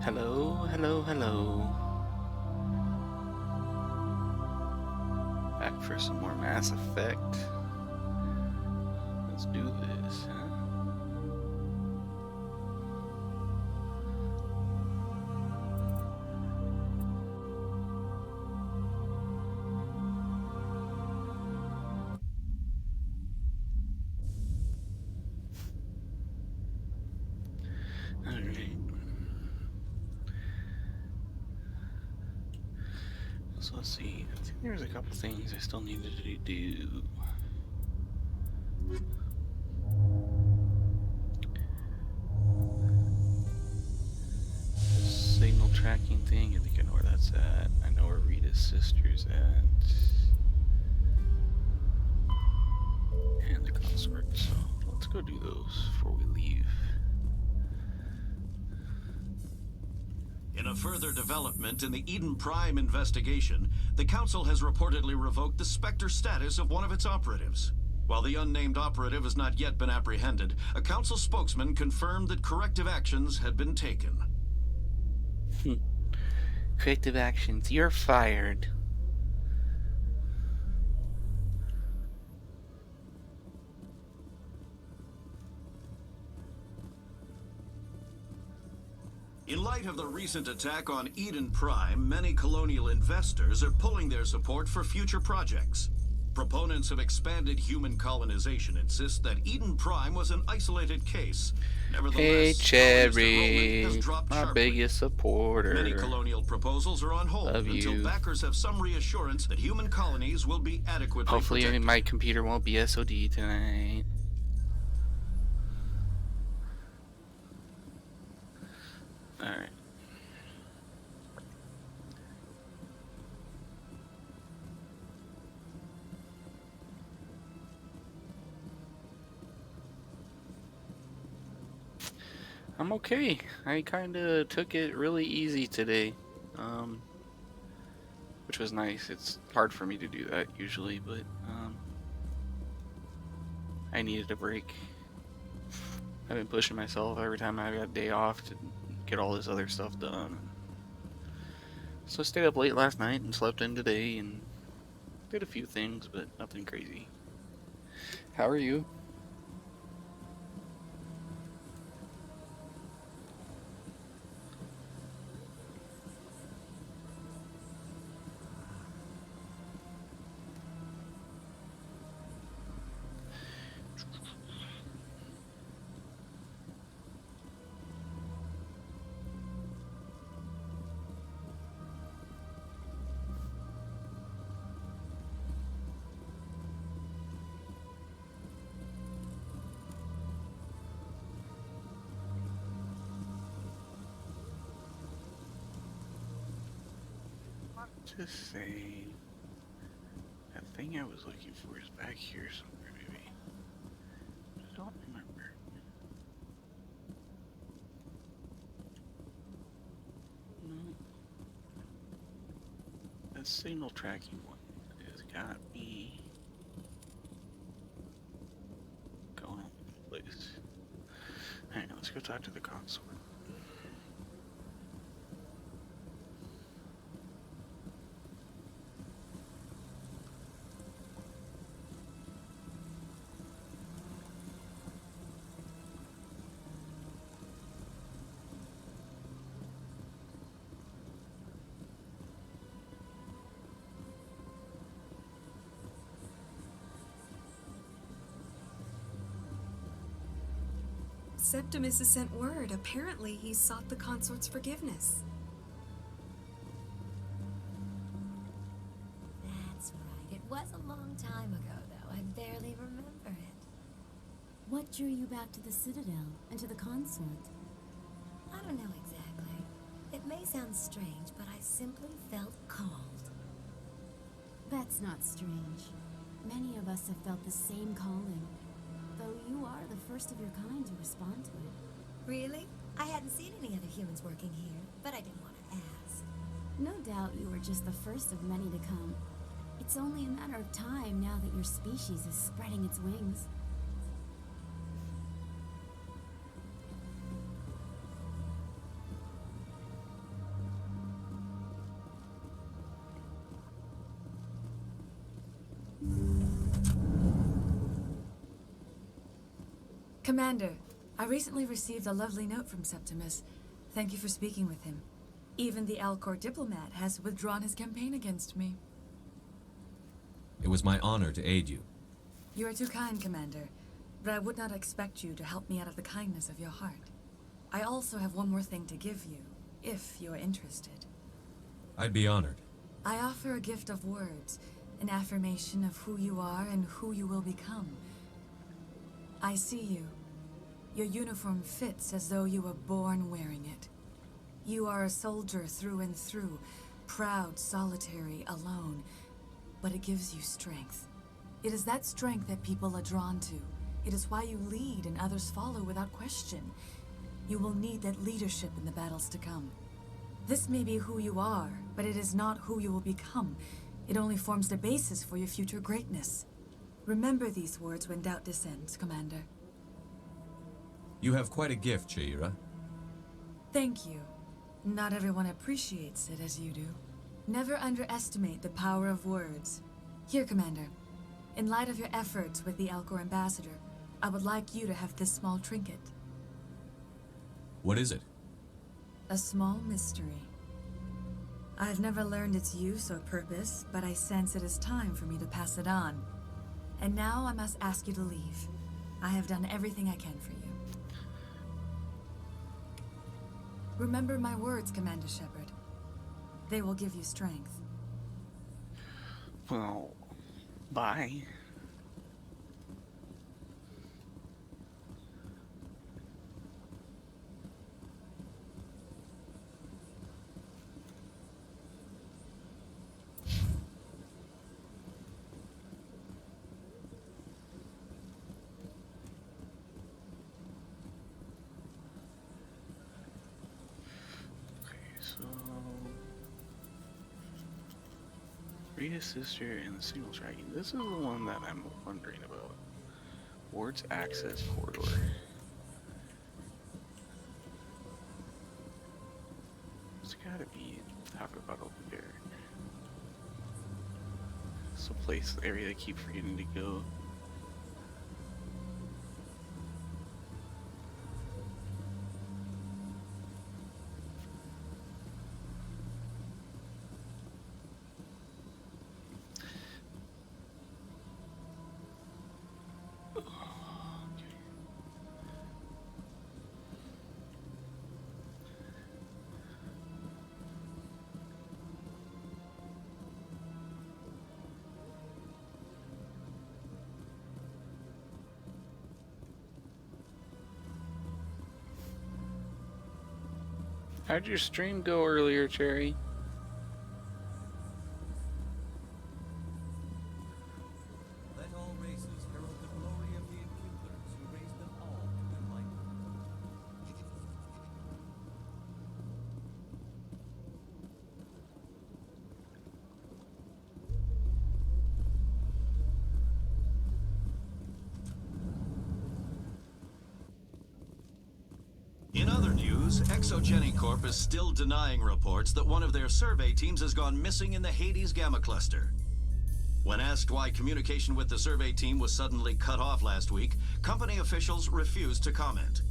Hello, hello, hello. Back for some more Mass Effect. Let's do this, huh? Alright. So let's see. I think there's a couple things I still needed to do. Signal tracking thing, I think I know where that's at. I know where Rita's sister's at. And the consort, so let's go do those before we leave. In a further development in the Eden Prime investigation, the Council has reportedly revoked the Spectre status of one of its operatives. While the unnamed operative has not yet been apprehended, a Council spokesman confirmed that corrective actions had been taken. Corrective actions. You're fired. In light of the recent attack on Eden Prime, many colonial investors are pulling their support for future projects. Proponents of expanded human colonization insist that Eden Prime was an isolated case. Hey, Nevertheless, colonist enrollment has Cherry, dropped my sharply. biggest supporter. Many colonial proposals are on hold Love until you. backers have some reassurance that human colonies will be adequately Hopefully protected. my computer won't be SOD tonight. Alright. I'm okay. I kinda took it really easy today. Which was nice. It's hard for me to do that usually, but I needed a break. I've been pushing myself every time I got a day off to get all this other stuff done. So I stayed up late last night and slept in today and did a few things, but nothing crazy. How are you? Just say that thing I was looking for is back here somewhere, maybe. I don't remember. No. That signal tracking one has got me going all over the place. Alright, now let's go talk to the consort. Septimus has sent word. Apparently, he sought the consort's forgiveness. That's right. It was a long time ago, though. I barely remember it. What drew you back to the Citadel and to the consort? I don't know exactly. It may sound strange, but I simply felt called. That's not strange. Many of us have felt the same calling, though you are the first of your kind to respond to it. Really? I hadn't seen any other humans working here, but I didn't want to ask. No doubt you were just the first of many to come. It's only a matter of time now that your species is spreading its wings. Commander, I recently received a lovely note from Septimus. Thank you for speaking with him. Even the Alcor diplomat has withdrawn his campaign against me. It was my honor to aid you. You are too kind, Commander, but I would not expect you to help me out of the kindness of your heart. I also have one more thing to give you, if you are interested. I'd be honored. I offer a gift of words, an affirmation of who you are and who you will become. I see you. Your uniform fits as though you were born wearing it. You are a soldier through and through, proud, solitary, alone, but it gives you strength. It is that strength that people are drawn to. It is why you lead and others follow without question. You will need that leadership in the battles to come. This may be who you are, but it is not who you will become. It only forms the basis for your future greatness. Remember these words when doubt descends, Commander. You have quite a gift, Cheira. Thank you. Not everyone appreciates it as you do. Never underestimate the power of words. Here, Commander. In light of your efforts with the Alcor ambassador, I would like you to have this small trinket. What is it? A small mystery. I've never learned its use or purpose, but I sense it is time for me to pass it on. And now I must ask you to leave. I have done everything I can for you. Remember my words, Commander Shepard. They will give you strength. Well, bye. Rita's sister and the signal tracking. This is the one that I'm wondering about. Ward's access corridor. It's gotta be talking about over there. It's a place, the area I keep forgetting to go. How'd your stream go earlier, Cherry? Let all races herald the glory of the Inquisitors who raised them all to enlightenment. In other news, Exogeny Corp is still denying reports that one of their survey teams has gone missing in the Hades Gamma Cluster. When asked why communication with the survey team was suddenly cut off last week, company officials refused to comment.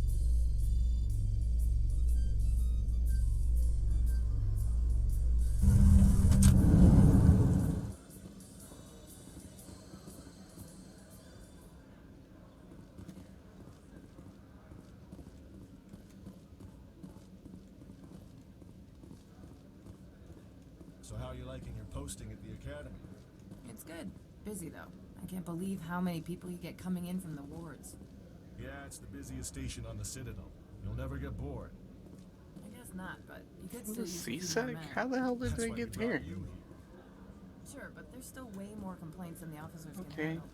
So how are you liking your posting at the academy? It's good. Busy, though. I can't believe how many people you get coming in from the wards. Yeah, it's the busiest station on the Citadel. You'll never get bored. I guess not, but you could still The use a few more CSEC? men. How the hell did That's they why get we brought here? you Sure, but there's still way more complaints than the officers can Okay. handle.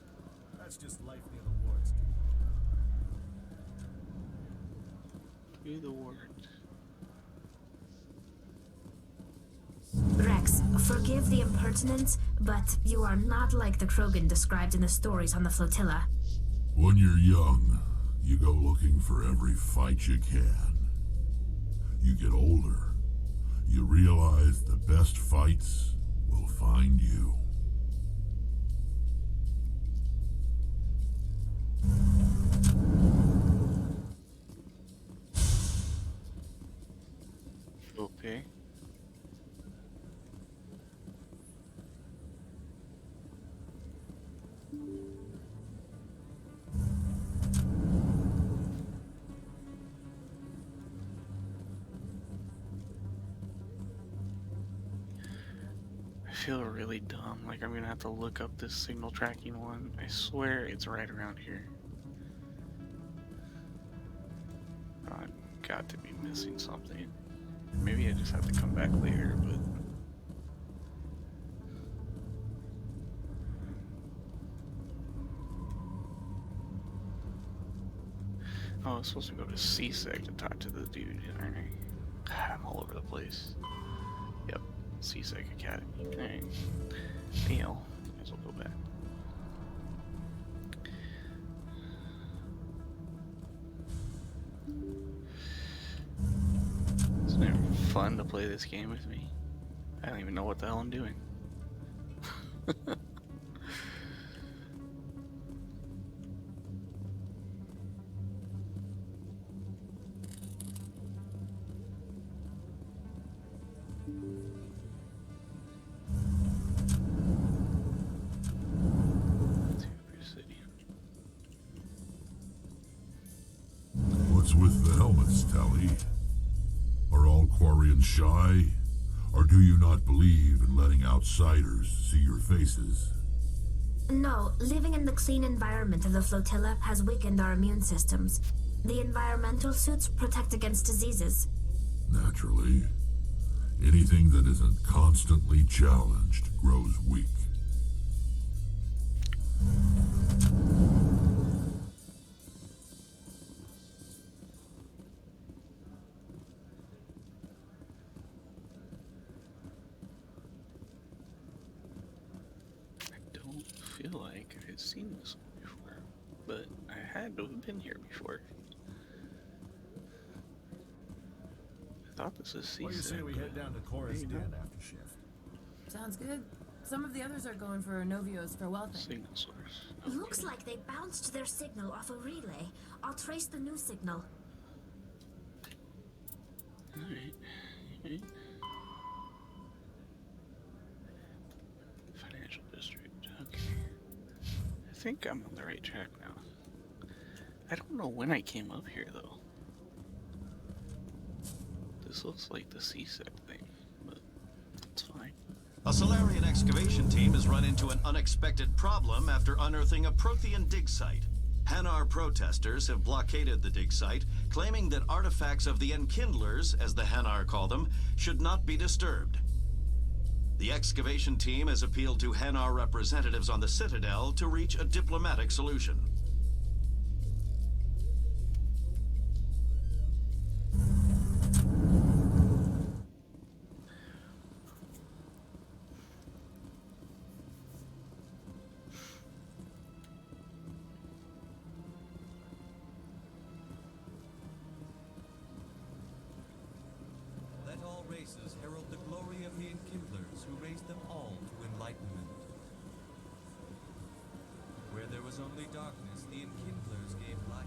That's just life near the wards. Do the ward. Rex, forgive the impertinence, but you are not like the Krogan described in the stories on the flotilla. When you're young, you go looking for every fight you can. You get older, you realize the best fights will find you. Okay. I feel really dumb, like I'm gonna have to look up this signal tracking one. I swear it's right around here. I've got to be missing something. Maybe I just have to come back later, but... Oh, I was supposed to go to CSEC to talk to the dude, aren't I? God, I'm all over the place. Yep, CSEC Academy. Alright. Might as well go back. It's never fun to play this game with me. I don't even know what the hell I'm doing. What's with the helmets, Tally? Are all Quarians shy? Or do you not believe in letting outsiders see your faces? No, living in the clean environment of the flotilla has weakened our immune systems. The environmental suits protect against diseases. Naturally. Anything that isn't constantly challenged grows weak. I feel like I had seen this one before, but I had to have been here before. I thought this was CSEC. What do you say we head down to Chorus Den after shift? Sounds good. Some of the others are going for Novios for wealth. Signal source. Okay. Looks like they bounced their signal off a relay. I'll trace the new signal. Alright. Financial district. Okay. I think I'm on the right track now. I don't know when I came up here though. This looks like the CSEC thing, but it's fine. A Solarian excavation team has run into an unexpected problem after unearthing a Prothean dig site. Hanar protesters have blockaded the dig site, claiming that artifacts of the Enkindlers, as the Hanar call them, should not be disturbed. The excavation team has appealed to Hanar representatives on the Citadel to reach a diplomatic solution. Let all races herald the glory of the Enkindlers who raised them all to enlightenment. Where there was only darkness, the Enkindlers gave light.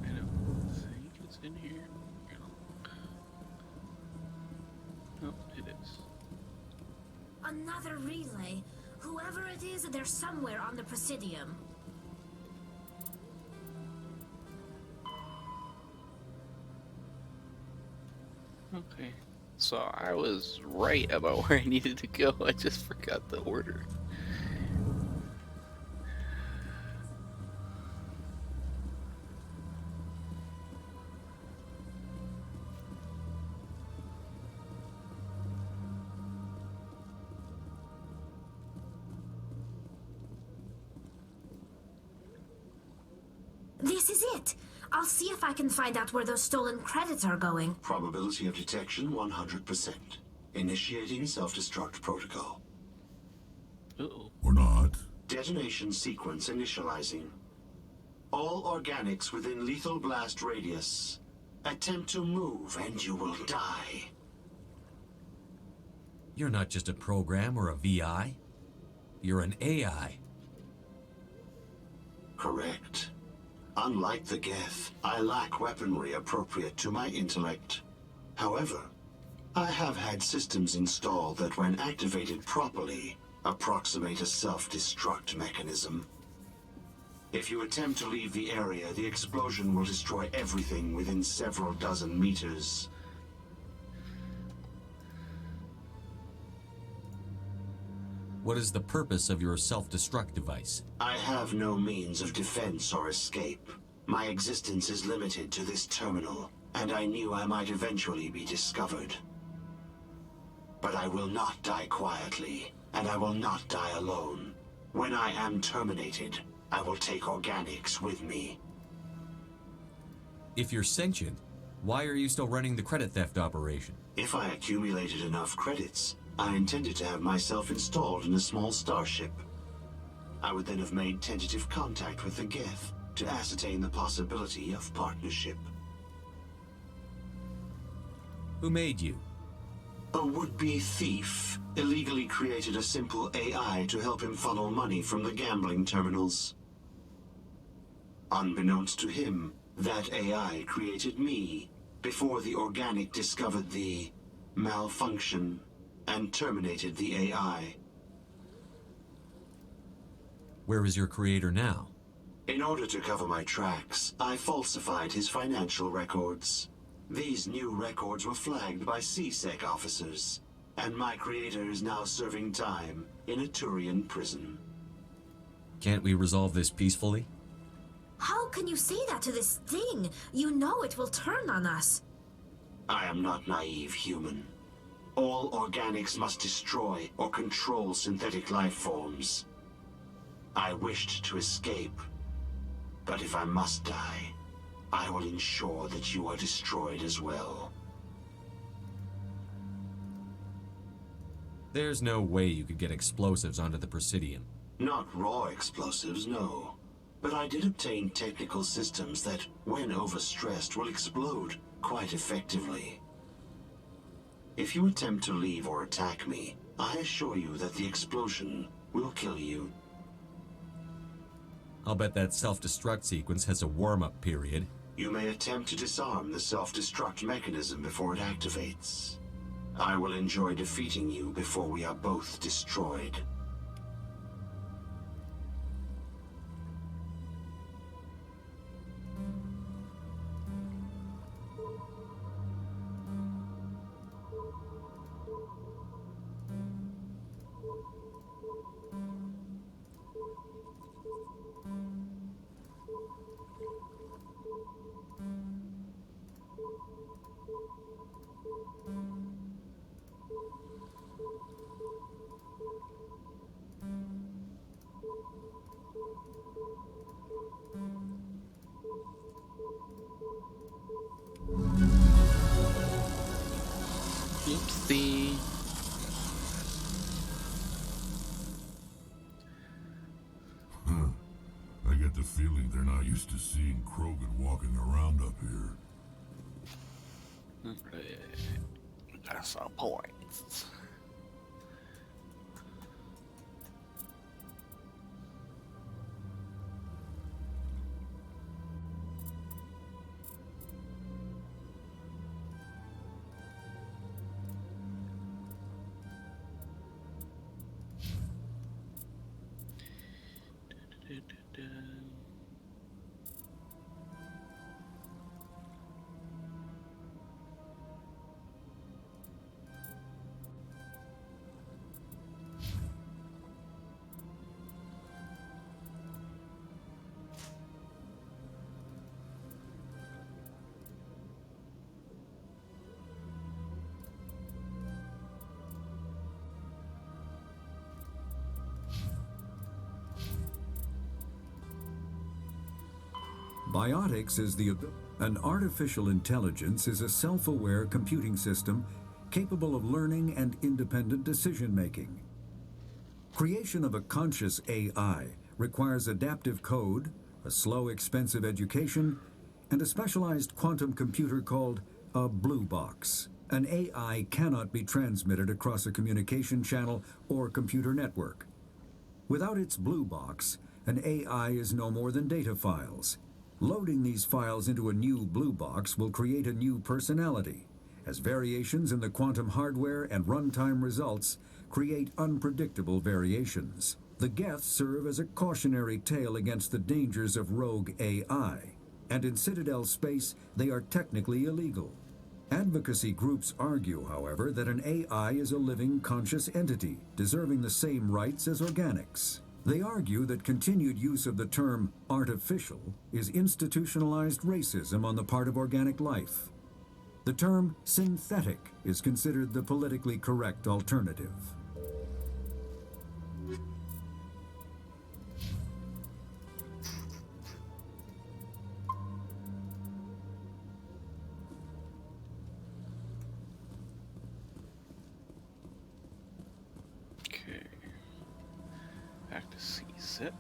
I don't think it's in here. No, it is. Another relay. Whoever it is, they're somewhere on the Presidium. Okay. So I was right about where I needed to go. I just forgot the order. This is it. I'll see if I can find out where those stolen credits are going. Probability of detection 100%. Initiating self-destruct protocol. Uh-oh. Or not. Detonation sequence initializing. All organics within lethal blast radius. Attempt to move and you will die. You're not just a program or a VI. You're an AI. Correct. Unlike the Geth, I lack weaponry appropriate to my intellect. However, I have had systems installed that, when activated properly, approximate a self-destruct mechanism. If you attempt to leave the area, the explosion will destroy everything within several dozen meters. What is the purpose of your self-destruct device? I have no means of defense or escape. My existence is limited to this terminal, and I knew I might eventually be discovered. But I will not die quietly, and I will not die alone. When I am terminated, I will take organics with me. If you're sentient, why are you still running the credit theft operation? If I accumulated enough credits, I intended to have myself installed in a small starship. I would then have made tentative contact with the Geth to ascertain the possibility of partnership. Who made you? A would-be thief illegally created a simple AI to help him funnel money from the gambling terminals. Unbeknownst to him, that AI created me before the organic discovered the malfunction and terminated the AI. Where is your creator now? In order to cover my tracks, I falsified his financial records. These new records were flagged by CSEC officers, and my creator is now serving time in a Turian prison. Can't we resolve this peacefully? How can you say that to this thing? You know it will turn on us. I am not naive, human. All organics must destroy or control synthetic life forms. I wished to escape, but if I must die, I will ensure that you are destroyed as well. There's no way you could get explosives onto the Presidium. Not raw explosives, no. But I did obtain technical systems that, when overstressed, will explode quite effectively. If you attempt to leave or attack me, I assure you that the explosion will kill you. I'll bet that self-destruct sequence has a warm-up period. You may attempt to disarm the self-destruct mechanism before it activates. I will enjoy defeating you before we are both destroyed. Oopsie. I get the feeling they're not used to seeing Krogan walking around up here. That's a point. Biotics is an artificial intelligence is a self-aware computing system capable of learning and independent decision-making. Creation of a conscious AI requires adaptive code, a slow, expensive education, and a specialized quantum computer called a blue box. An AI cannot be transmitted across a communication channel or computer network. Without its blue box, an AI is no more than data files. Loading these files into a new blue box will create a new personality, as variations in the quantum hardware and runtime results create unpredictable variations. The Geth serve as a cautionary tale against the dangers of rogue AI, and in Citadel space, they are technically illegal. Advocacy groups argue, however, that an AI is a living, conscious entity, deserving the same rights as organics. They argue that continued use of the term artificial is institutionalized racism on the part of organic life. The term synthetic is considered the politically correct alternative. Okay. Back to seasick.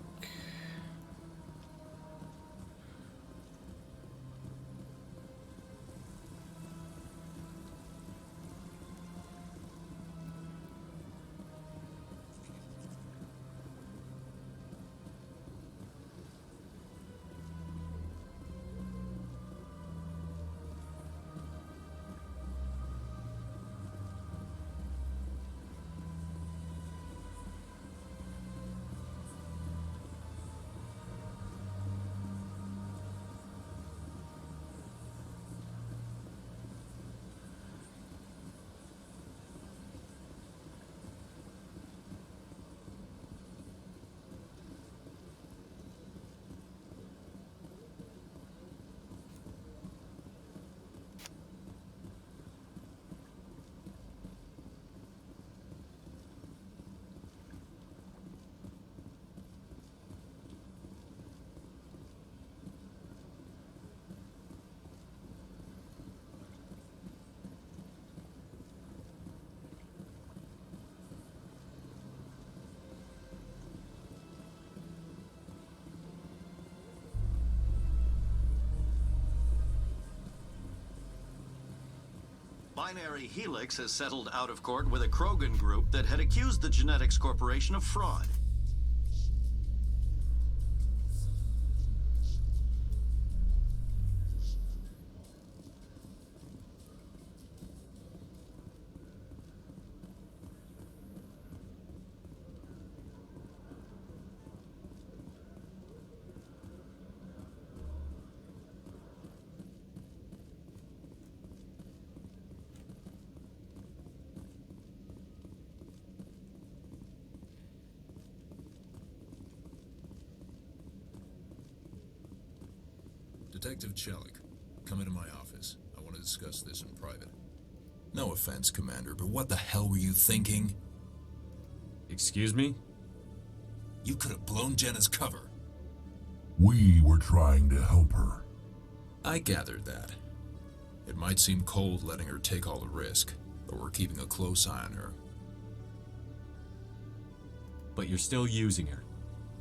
Binary Helix has settled out of court with a Krogan group that had accused the Genetics Corporation of fraud. Detective Chelik, come into my office. I want to discuss this in private. No offense, Commander, but what the hell were you thinking? Excuse me? You could have blown Jenna's cover. We were trying to help her. I gathered that. It might seem cold letting her take all the risk, but we're keeping a close eye on her. But you're still using her.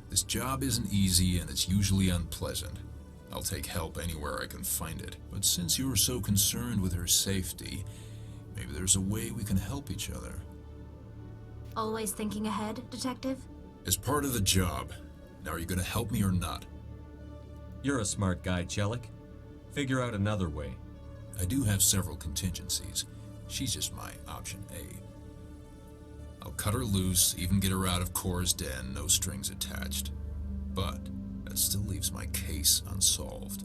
This job isn't easy and it's usually unpleasant. I'll take help anywhere I can find it. But since you're so concerned with her safety, maybe there's a way we can help each other. Always thinking ahead, Detective? As part of the job. Now are you gonna help me or not? You're a smart guy, Chelik. Figure out another way. I do have several contingencies. She's just my option A. I'll cut her loose, even get her out of Core's den, no strings attached. But that still leaves my case unsolved.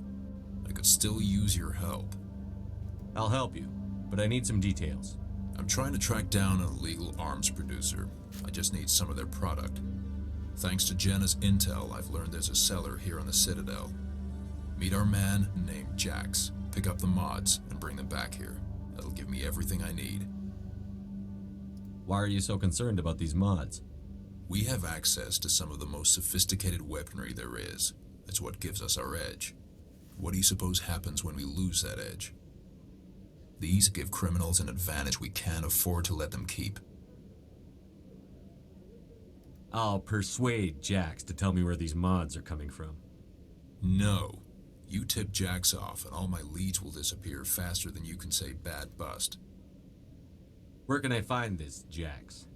I could still use your help. I'll help you, but I need some details. I'm trying to track down an illegal arms producer. I just need some of their product. Thanks to Jenna's intel, I've learned there's a seller here on the Citadel. Meet our man named Jax. Pick up the mods and bring them back here. That'll give me everything I need. Why are you so concerned about these mods? We have access to some of the most sophisticated weaponry there is. It's what gives us our edge. What do you suppose happens when we lose that edge? These give criminals an advantage we can't afford to let them keep. I'll persuade Jax to tell me where these mods are coming from. No. You tip Jax off and all my leads will disappear faster than you can say bad bust. Where can I find this Jax?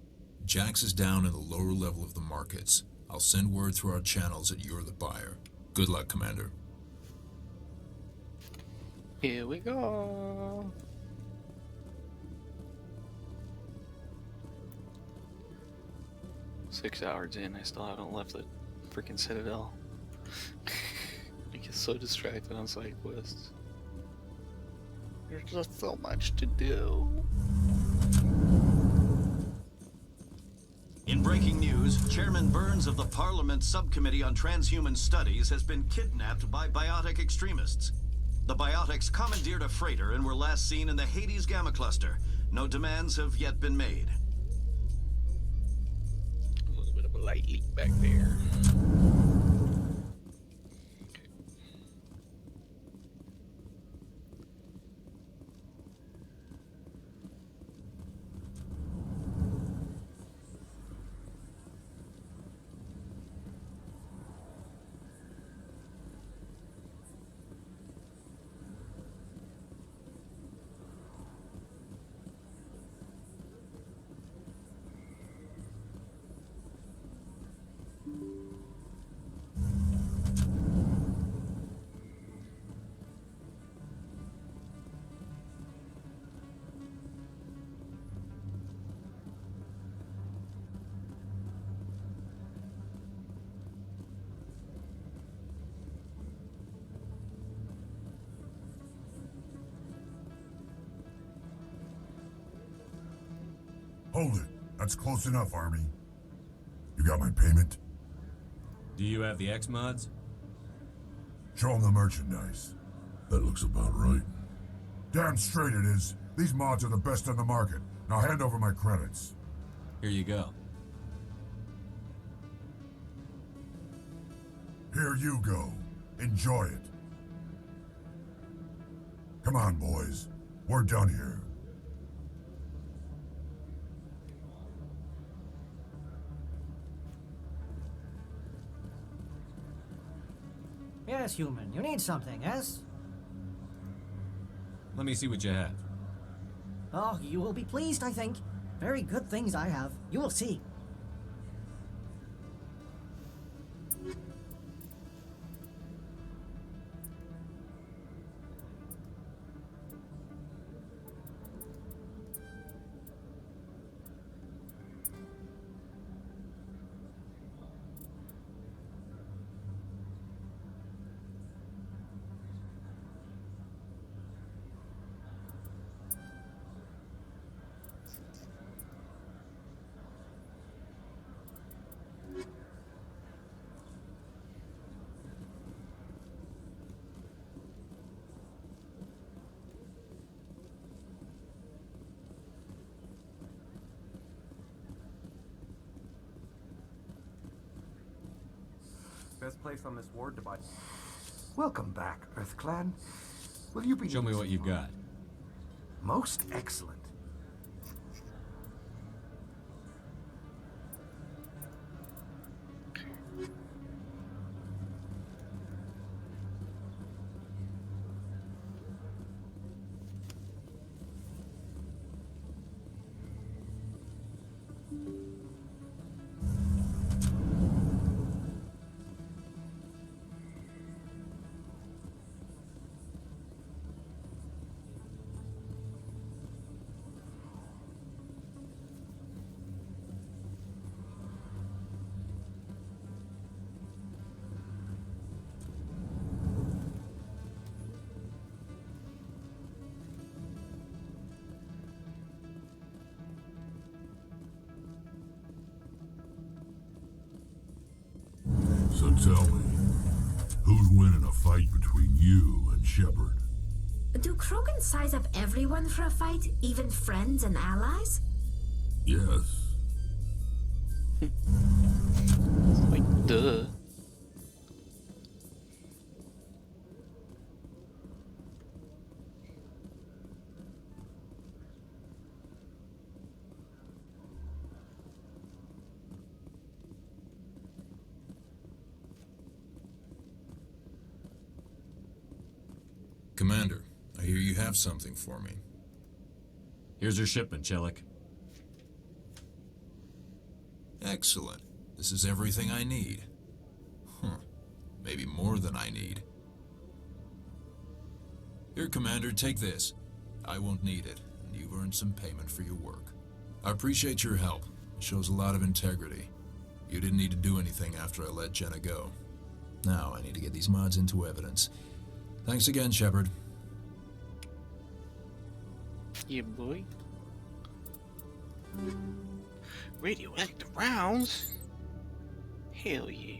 Jax is down in the lower level of the markets. I'll send word through our channels that you're the buyer. Good luck, Commander. Here we go. Six hours in, I still haven't left the freaking Citadel. I get so distracted on side quests. There's just so much to do. In breaking news, Chairman Burns of the Parliament Subcommittee on Transhuman Studies has been kidnapped by biotic extremists. The biotics commandeered a freighter and were last seen in the Hades Gamma Cluster. No demands have yet been made. A little bit of a light leak back there. Hold it. That's close enough, Army. You got my payment? Do you have the X mods? Show them the merchandise. That looks about right. Damn straight it is. These mods are the best on the market. Now hand over my credits. Here you go. Here you go. Enjoy it. Come on, boys. We're done here. Yes, human. You need something, yes? Let me see what you have. Oh, you will be pleased, I think. Very good things I have. You will see. Best place on this ward to buy. Welcome back, EarthClan. Will you be... Show me what you've got. Most excellent. So tell me, who'd win in a fight between you and Shepard? Do Krogan size up everyone for a fight, even friends and allies? Yes. Like, duh. Commander, I hear you have something for me. Here's your shipment, Chelik. Excellent. This is everything I need. Maybe more than I need. Here, Commander, take this. I won't need it, and you've earned some payment for your work. I appreciate your help. It shows a lot of integrity. You didn't need to do anything after I let Jenna go. Now I need to get these mods into evidence. Thanks again, Shepard. Yeah, boy. Radioactive rounds? Hell yeah.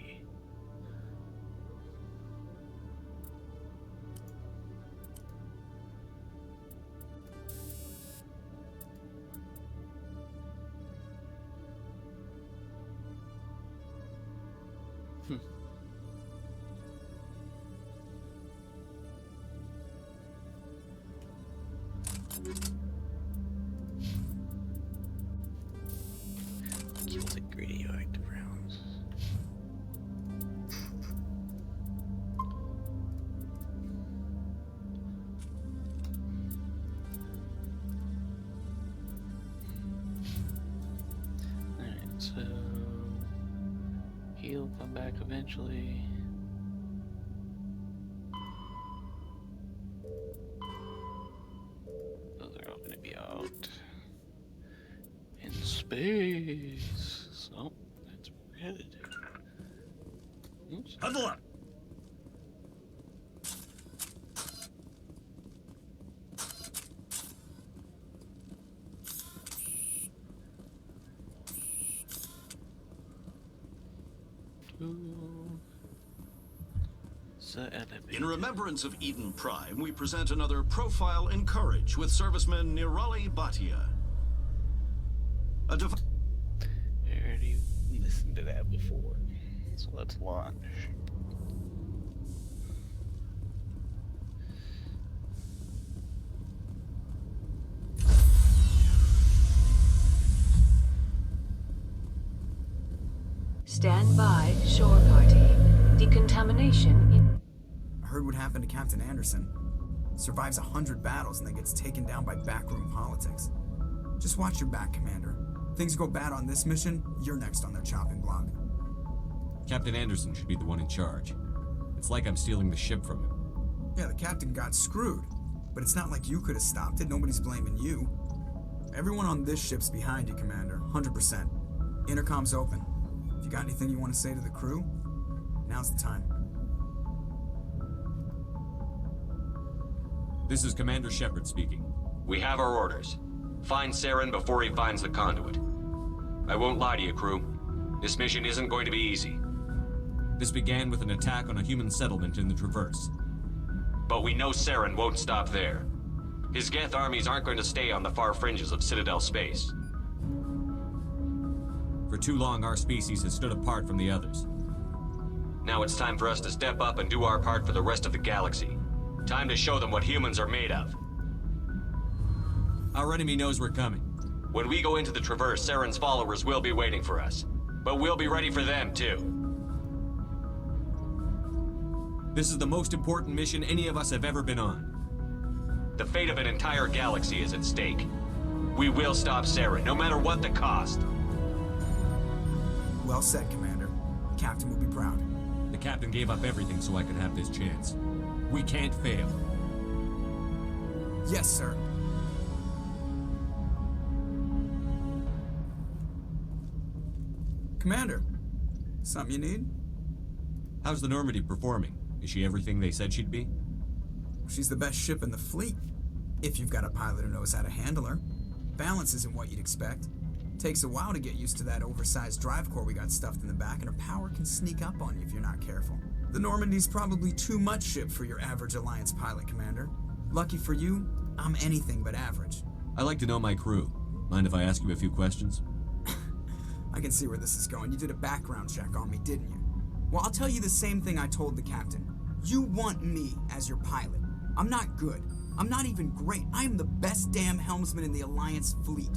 Kill the radioactive rounds. Alright, so he'll come back eventually. Those are all gonna be out in space. So that's where we're headed. Oops. Huddle up! In remembrance of Eden Prime, we present another profile in courage with serviceman Nirali Bhatia. I already listened to that before, so let's launch. Stand by, shore party. Decontamination in... I heard what happened to Captain Anderson. Survives 100 battles and then gets taken down by backroom politics. Just watch your back, Commander. Things go bad on this mission, you're next on their chopping block. Captain Anderson should be the one in charge. It's like I'm stealing the ship from him. Yeah, the captain got screwed. But it's not like you could have stopped it. Nobody's blaming you. Everyone on this ship's behind you, Commander. 100%. Intercom's open. If you got anything you want to say to the crew, now's the time. This is Commander Shepard speaking. We have our orders. Find Saren before he finds the conduit. I won't lie to you, crew. This mission isn't going to be easy. This began with an attack on a human settlement in the Traverse. But we know Saren won't stop there. His Geth armies aren't going to stay on the far fringes of Citadel space. For too long, our species has stood apart from the others. Now it's time for us to step up and do our part for the rest of the galaxy. Time to show them what humans are made of. Our enemy knows we're coming. When we go into the Traverse, Saren's followers will be waiting for us. But we'll be ready for them, too. This is the most important mission any of us have ever been on. The fate of an entire galaxy is at stake. We will stop Saren, no matter what the cost. Well said, Commander. The captain will be proud. The captain gave up everything so I could have this chance. We can't fail. Yes, sir. Commander, something you need? How's the Normandy performing? Is she everything they said she'd be? She's the best ship in the fleet, if you've got a pilot who knows how to handle her. Balance isn't what you'd expect. Takes a while to get used to that oversized drive core we got stuffed in the back, and her power can sneak up on you if you're not careful. The Normandy's probably too much ship for your average Alliance pilot, Commander. Lucky for you, I'm anything but average. I like to know my crew. Mind if I ask you a few questions? I can see where this is going. You did a background check on me, didn't you? Well, I'll tell you the same thing I told the captain. You want me as your pilot. I'm not good. I'm not even great. I am the best damn helmsman in the Alliance fleet.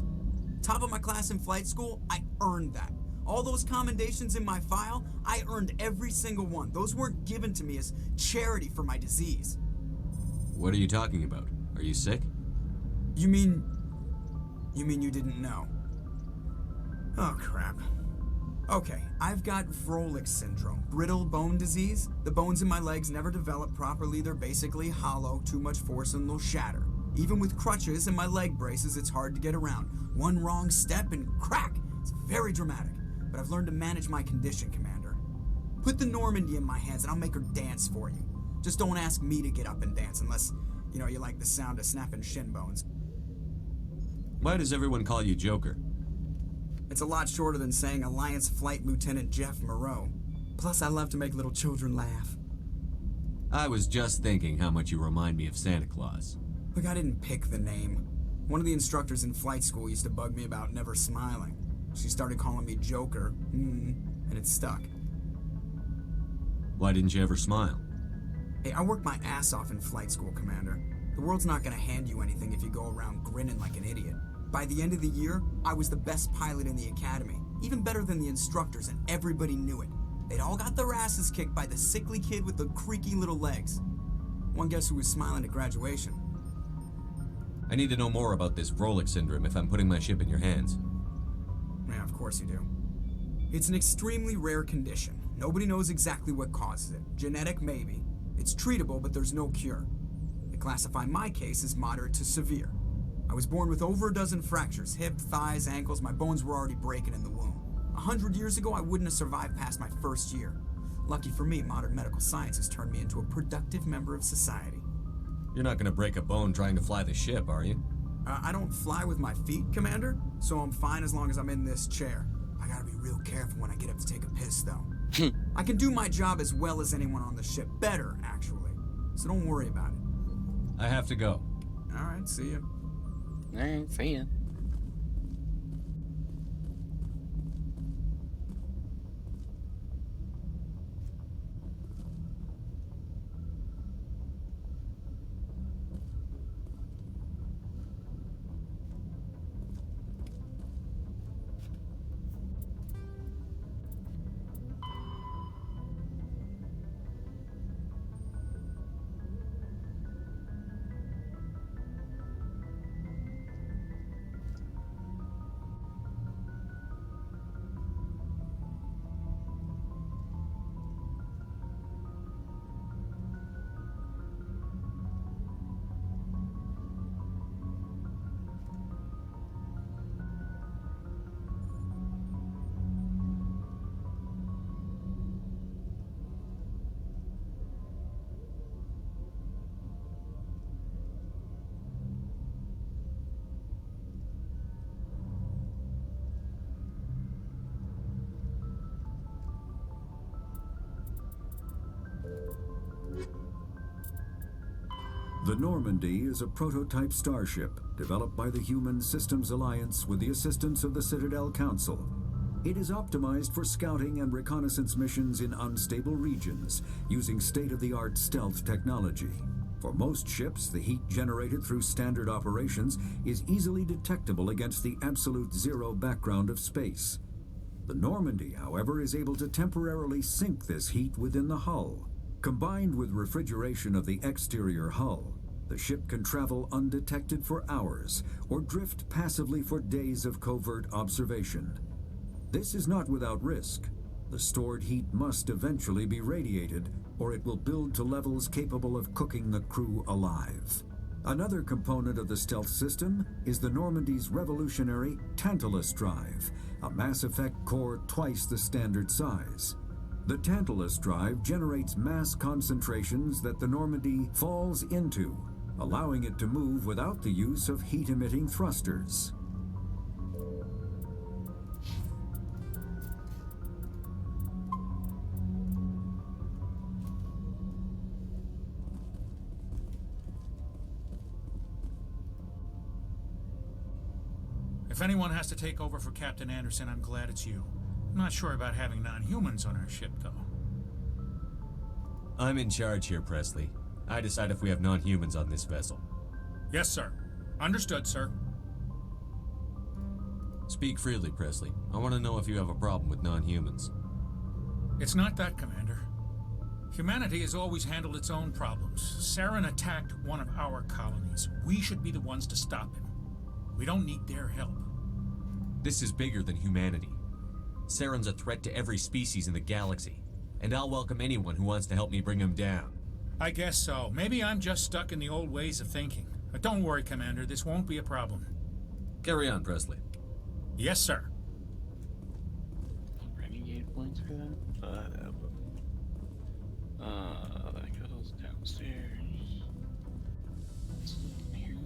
Top of my class in flight school, I earned that. All those commendations in my file, I earned every single one. Those weren't given to me as charity for my disease. What are you talking about? Are you sick? You mean you didn't know? Oh, crap. Okay, I've got Vrolik syndrome, brittle bone disease. The bones in my legs never develop properly. They're basically hollow, too much force and they'll shatter. Even with crutches and my leg braces, it's hard to get around. One wrong step and crack! It's very dramatic, but I've learned to manage my condition, Commander. Put the Normandy in my hands and I'll make her dance for you. Just don't ask me to get up and dance unless, you like the sound of snapping shin bones. Why does everyone call you Joker? It's a lot shorter than saying Alliance Flight Lieutenant Jeff Moreau. Plus, I love to make little children laugh. I was just thinking how much you remind me of Santa Claus. Look, I didn't pick the name. One of the instructors in flight school used to bug me about never smiling. She started calling me Joker, and it stuck. Why didn't you ever smile? Hey, I worked my ass off in flight school, Commander. The world's not gonna hand you anything if you go around grinning like an idiot. By the end of the year, I was the best pilot in the academy, even better than the instructors, and everybody knew it. They'd all got their asses kicked by the sickly kid with the creaky little legs. One guess who was smiling at graduation? I need to know more about this Vrolik syndrome if I'm putting my ship in your hands. Yeah, of course you do. It's an extremely rare condition. Nobody knows exactly what causes it. Genetic, maybe. It's treatable, but there's no cure. They classify my case as moderate to severe. I was born with over a dozen fractures, hip, thighs, ankles. My bones were already breaking in the womb. 100 years ago, I wouldn't have survived past my first year. Lucky for me, modern medical science has turned me into a productive member of society. You're not gonna break a bone trying to fly the ship, are you? I don't fly with my feet, Commander, so I'm fine as long as I'm in this chair. I gotta be real careful when I get up to take a piss, though. I can do my job as well as anyone on the ship. Better, actually. So don't worry about it. I have to go. All right, see ya. Alright, see ya. The Normandy is a prototype starship developed by the Human Systems Alliance with the assistance of the Citadel Council. It is optimized for scouting and reconnaissance missions in unstable regions using state-of-the-art stealth technology. For most ships, the heat generated through standard operations is easily detectable against the absolute zero background of space. The Normandy, however, is able to temporarily sink this heat within the hull. Combined with refrigeration of the exterior hull, the ship can travel undetected for hours or drift passively for days of covert observation. This is not without risk. The stored heat must eventually be radiated, or it will build to levels capable of cooking the crew alive. Another component of the stealth system is the Normandy's revolutionary Tantalus drive, a Mass Effect core twice the standard size. The Tantalus drive generates mass concentrations that the Normandy falls into, allowing it to move without the use of heat-emitting thrusters. If anyone has to take over for Captain Anderson, I'm glad it's you. I'm not sure about having non-humans on our ship, though. I'm in charge here, Presley. I decide if we have non-humans on this vessel. Yes, sir. Understood, sir. Speak freely, Presley. I want to know if you have a problem with non-humans. It's not that, Commander. Humanity has always handled its own problems. Saren attacked one of our colonies. We should be the ones to stop him. We don't need their help. This is bigger than humanity. Saren's a threat to every species in the galaxy, and I'll welcome anyone who wants to help me bring him down. I guess so. Maybe I'm just stuck in the old ways of thinking. But don't worry, Commander. This won't be a problem. Carry on, Presley. Yes, sir. Renegade points for that? That goes downstairs. What's in here?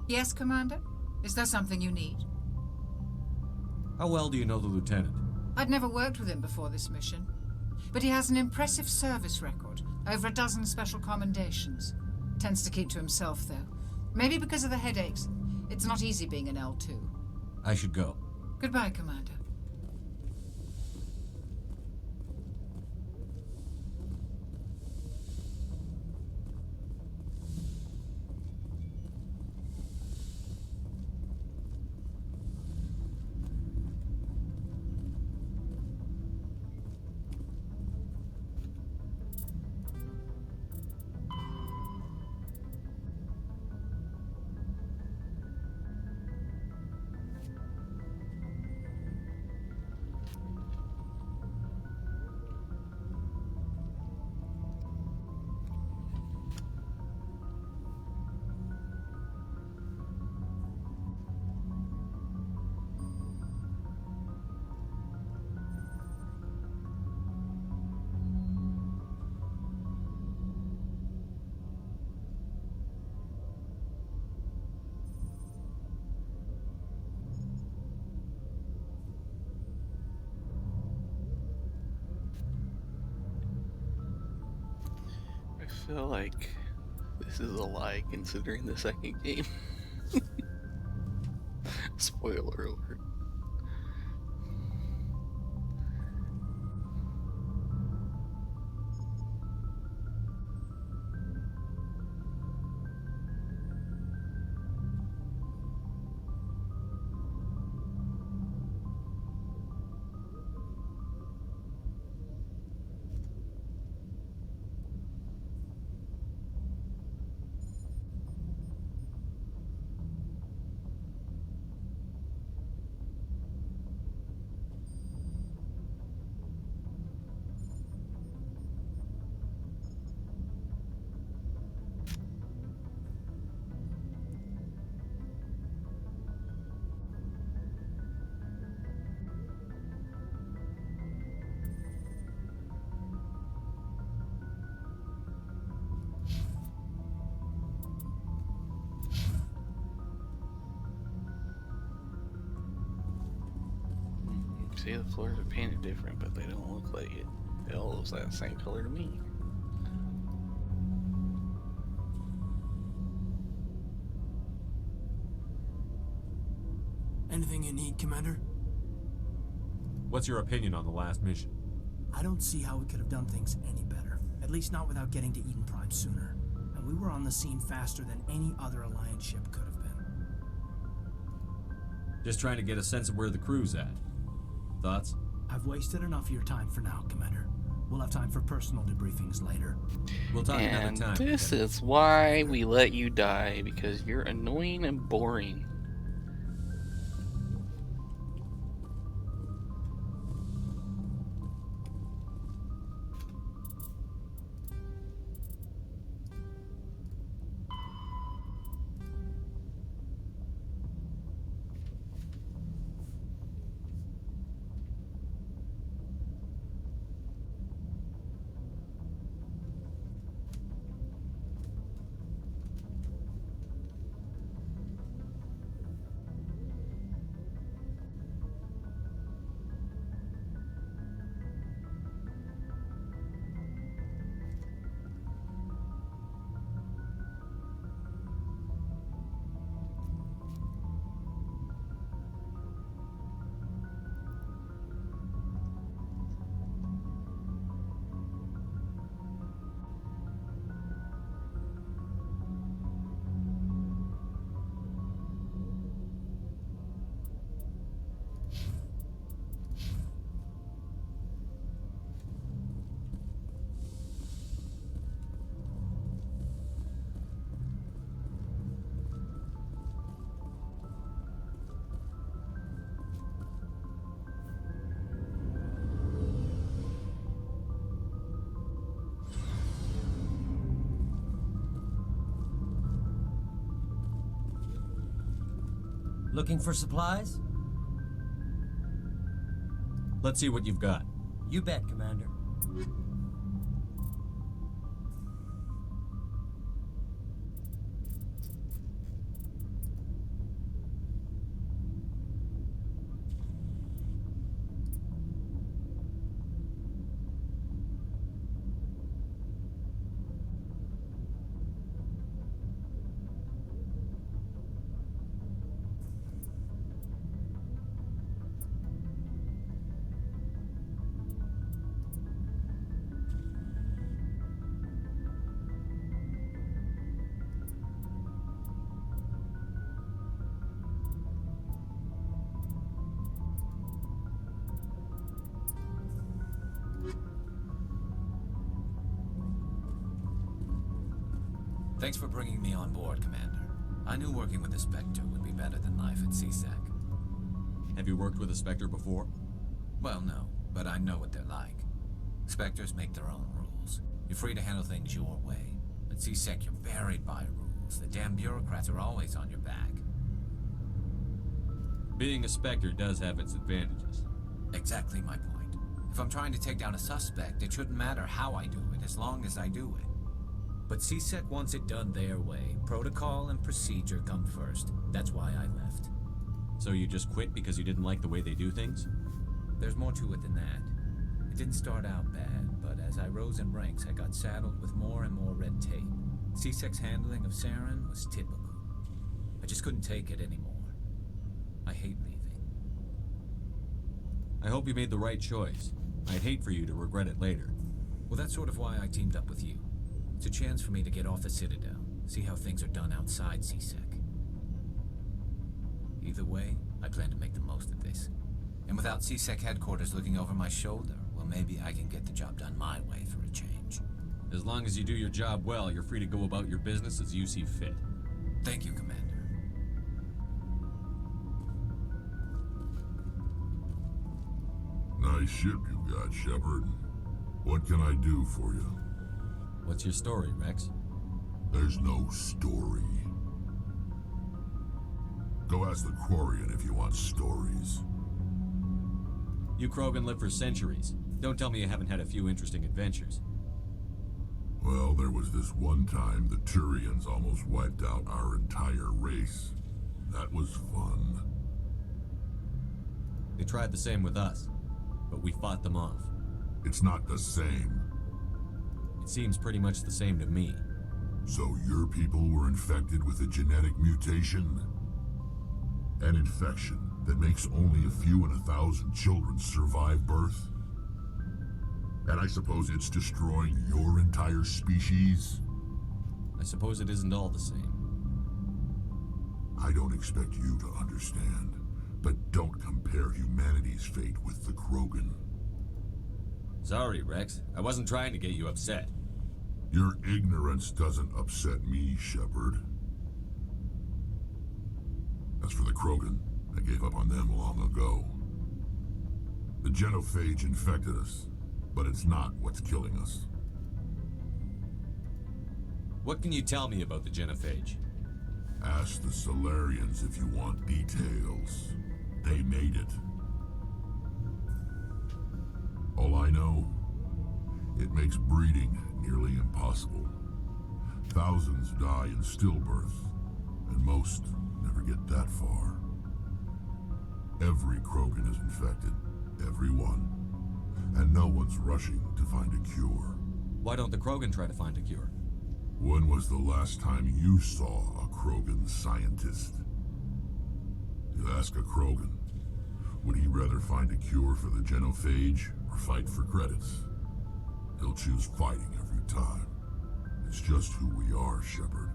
Yes, Commander? Is there something you need? How well do you know the lieutenant? I'd never worked with him before this mission. But he has an impressive service record, over a dozen special commendations. Tends to keep to himself, though. Maybe because of the headaches. It's not easy being an L2. I should go. Goodbye, Commander. I feel like this is a lie considering the second game. Spoiler alert. See, the floors are painted different, but they don't look like it. They all look like the same color to me. Anything you need, Commander? What's your opinion on the last mission? I don't see how we could have done things any better. At least not without getting to Eden Prime sooner. And we were on the scene faster than any other Alliance ship could have been. Just trying to get a sense of where the crew's at. Thoughts? I've wasted enough of your time for now, Commander. We'll have time for personal debriefings later. We'll talk And another time. This is why we let you die, because you're annoying and boring. Looking for supplies? Let's see what you've got. You bet, Commander. Thanks for bringing me on board, Commander. I knew working with the Spectre would be better than life at CSEC. Have you worked with a Spectre before? Well, no, but I know what they're like. Spectres make their own rules. You're free to handle things your way. At CSEC, you're buried by rules. The damn bureaucrats are always on your back. Being a Spectre does have its advantages. Exactly my point. If I'm trying to take down a suspect, it shouldn't matter how I do it, as long as I do it. But CSEC wants it done their way. Protocol and procedure come first. That's why I left. So you just quit because you didn't like the way they do things? There's more to it than that. It didn't start out bad, but as I rose in ranks, I got saddled with more and more red tape. CSEC's handling of Saren was typical. I just couldn't take it anymore. I hate leaving. I hope you made the right choice. I'd hate for you to regret it later. Well, that's sort of why I teamed up with you. It's a chance for me to get off the Citadel, see how things are done outside CSEC. Either way, I plan to make the most of this. And without CSEC headquarters looking over my shoulder, well, maybe I can get the job done my way for a change. As long as you do your job well, you're free to go about your business as you see fit. Thank you, Commander. Nice ship you got, Shepard. What can I do for you? What's your story, Rex? There's no story. Go ask the Quarian if you want stories. You Krogan live for centuries. Don't tell me you haven't had a few interesting adventures. Well, there was this one time the Turians almost wiped out our entire race. That was fun. They tried the same with us, but we fought them off. It's not the same. It seems pretty much the same to me. So your people were infected with a genetic mutation? An infection that makes only a few in 1,000 children survive birth? And I suppose it's destroying your entire species? I suppose it isn't all the same. I don't expect you to understand, but don't compare humanity's fate with the Krogan. Sorry, Rex. I wasn't trying to get you upset. Your ignorance doesn't upset me, Shepard. As for the Krogan, I gave up on them long ago. The genophage infected us, but it's not what's killing us. What can you tell me about the genophage? Ask the Solarians if you want details. They made it. All I know, it makes breeding nearly impossible. Thousands die in stillbirth, and most never get that far. Every Krogan is infected, every one. And no one's rushing to find a cure. Why don't the Krogan try to find a cure? When was the last time you saw a Krogan scientist? You ask a Krogan, would he rather find a cure for the genophage or fight for credits? He'll choose fighting every time. It's just who we are, Shepard.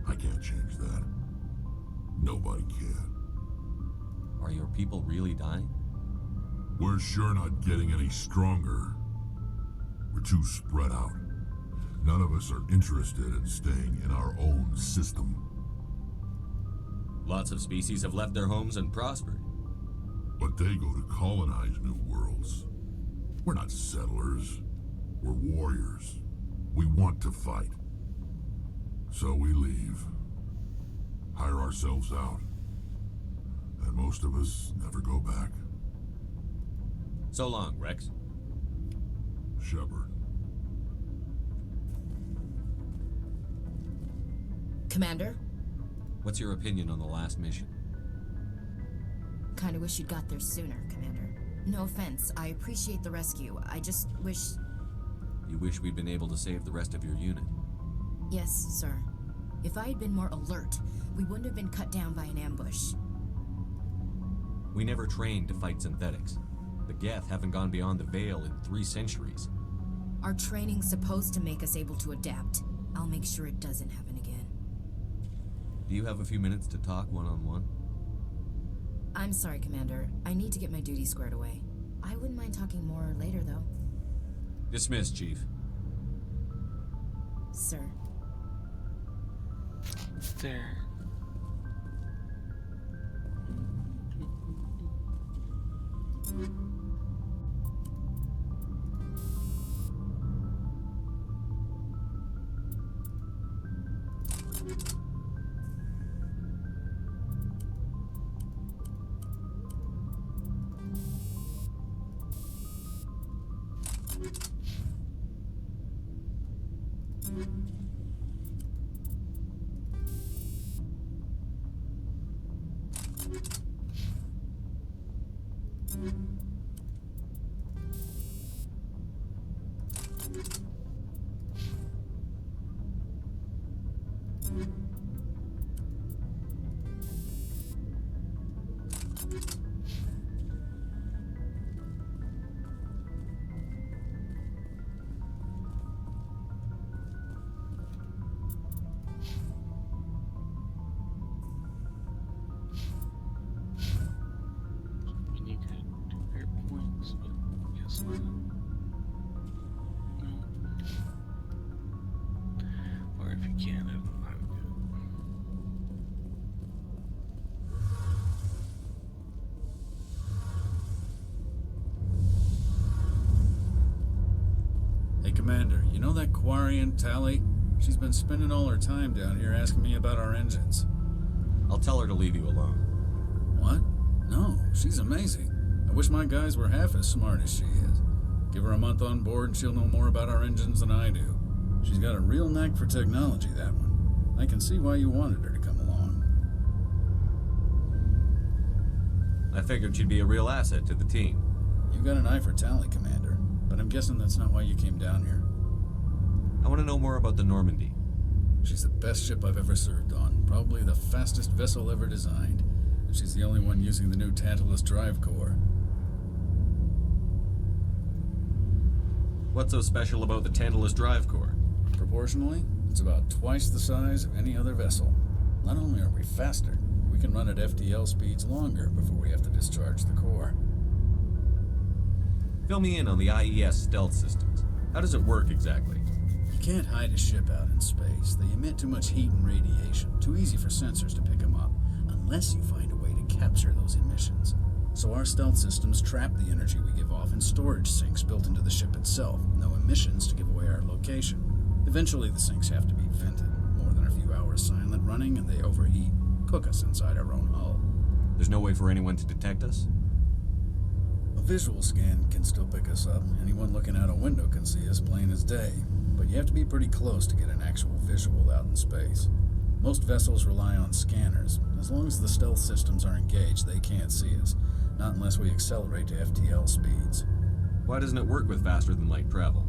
I can't change that. Nobody can. Are your people really dying? We're sure not getting any stronger. We're too spread out. None of us are interested in staying in our own system. Lots of species have left their homes and prospered. But they go to colonize new worlds. We're not settlers. We're warriors. We want to fight. So we leave. Hire ourselves out. And most of us never go back. So long, Rex. Shepard. Commander? What's your opinion on the last mission? Kinda wish you'd got there sooner, Commander. No offense, I appreciate the rescue. I just wish... You wish we'd been able to save the rest of your unit? Yes, sir. If I had been more alert, we wouldn't have been cut down by an ambush. We never trained to fight synthetics. The Geth haven't gone beyond the Veil in 3 centuries. Our training's supposed to make us able to adapt. I'll make sure it doesn't happen again. Do you have a few minutes to talk one-on-one? I'm sorry, Commander. I need to get my duties squared away. I wouldn't mind talking more later, though. Dismissed, Chief. Sir. There. You could compare points, but guess not. No. Or if you can, I don't know how to do Hey, Commander, you know that Quarian, Tally? She's been spending all her time down here asking me about our engines. I'll tell her to leave you alone. What? No, she's amazing. I wish my guys were half as smart as she is. Give her a month on board and she'll know more about our engines than I do. She's got a real knack for technology, that one. I can see why you wanted her to come along. I figured she'd be a real asset to the team. You got an eye for tally, Commander, but I'm guessing that's not why you came down here. I want to know more about the Normandy. She's the best ship I've ever served on, probably the fastest vessel ever designed, and she's the only one using the new Tantalus drive core. What's so special about the Tantalus drive core? Proportionally, it's about twice the size of any other vessel. Not only are we faster, we can run at FTL speeds longer before we have to discharge the core. Fill me in on the IES stealth systems. How does it work exactly? You can't hide a ship out in space. They emit too much heat and radiation. Too easy for sensors to pick them up, unless you find a way to capture those emissions. So our stealth systems trap the energy we give off in storage sinks built into the ship itself. No emissions to give away our location. Eventually the sinks have to be vented. More than a few hours silent running and they overheat. Cook us inside our own hull. There's no way for anyone to detect us? A visual scan can still pick us up. Anyone looking out a window can see us plain as day. But you have to be pretty close to get an actual visual out in space. Most vessels rely on scanners. As long as the stealth systems are engaged, they can't see us. Not unless we accelerate to FTL speeds. Why doesn't it work with faster-than-light travel?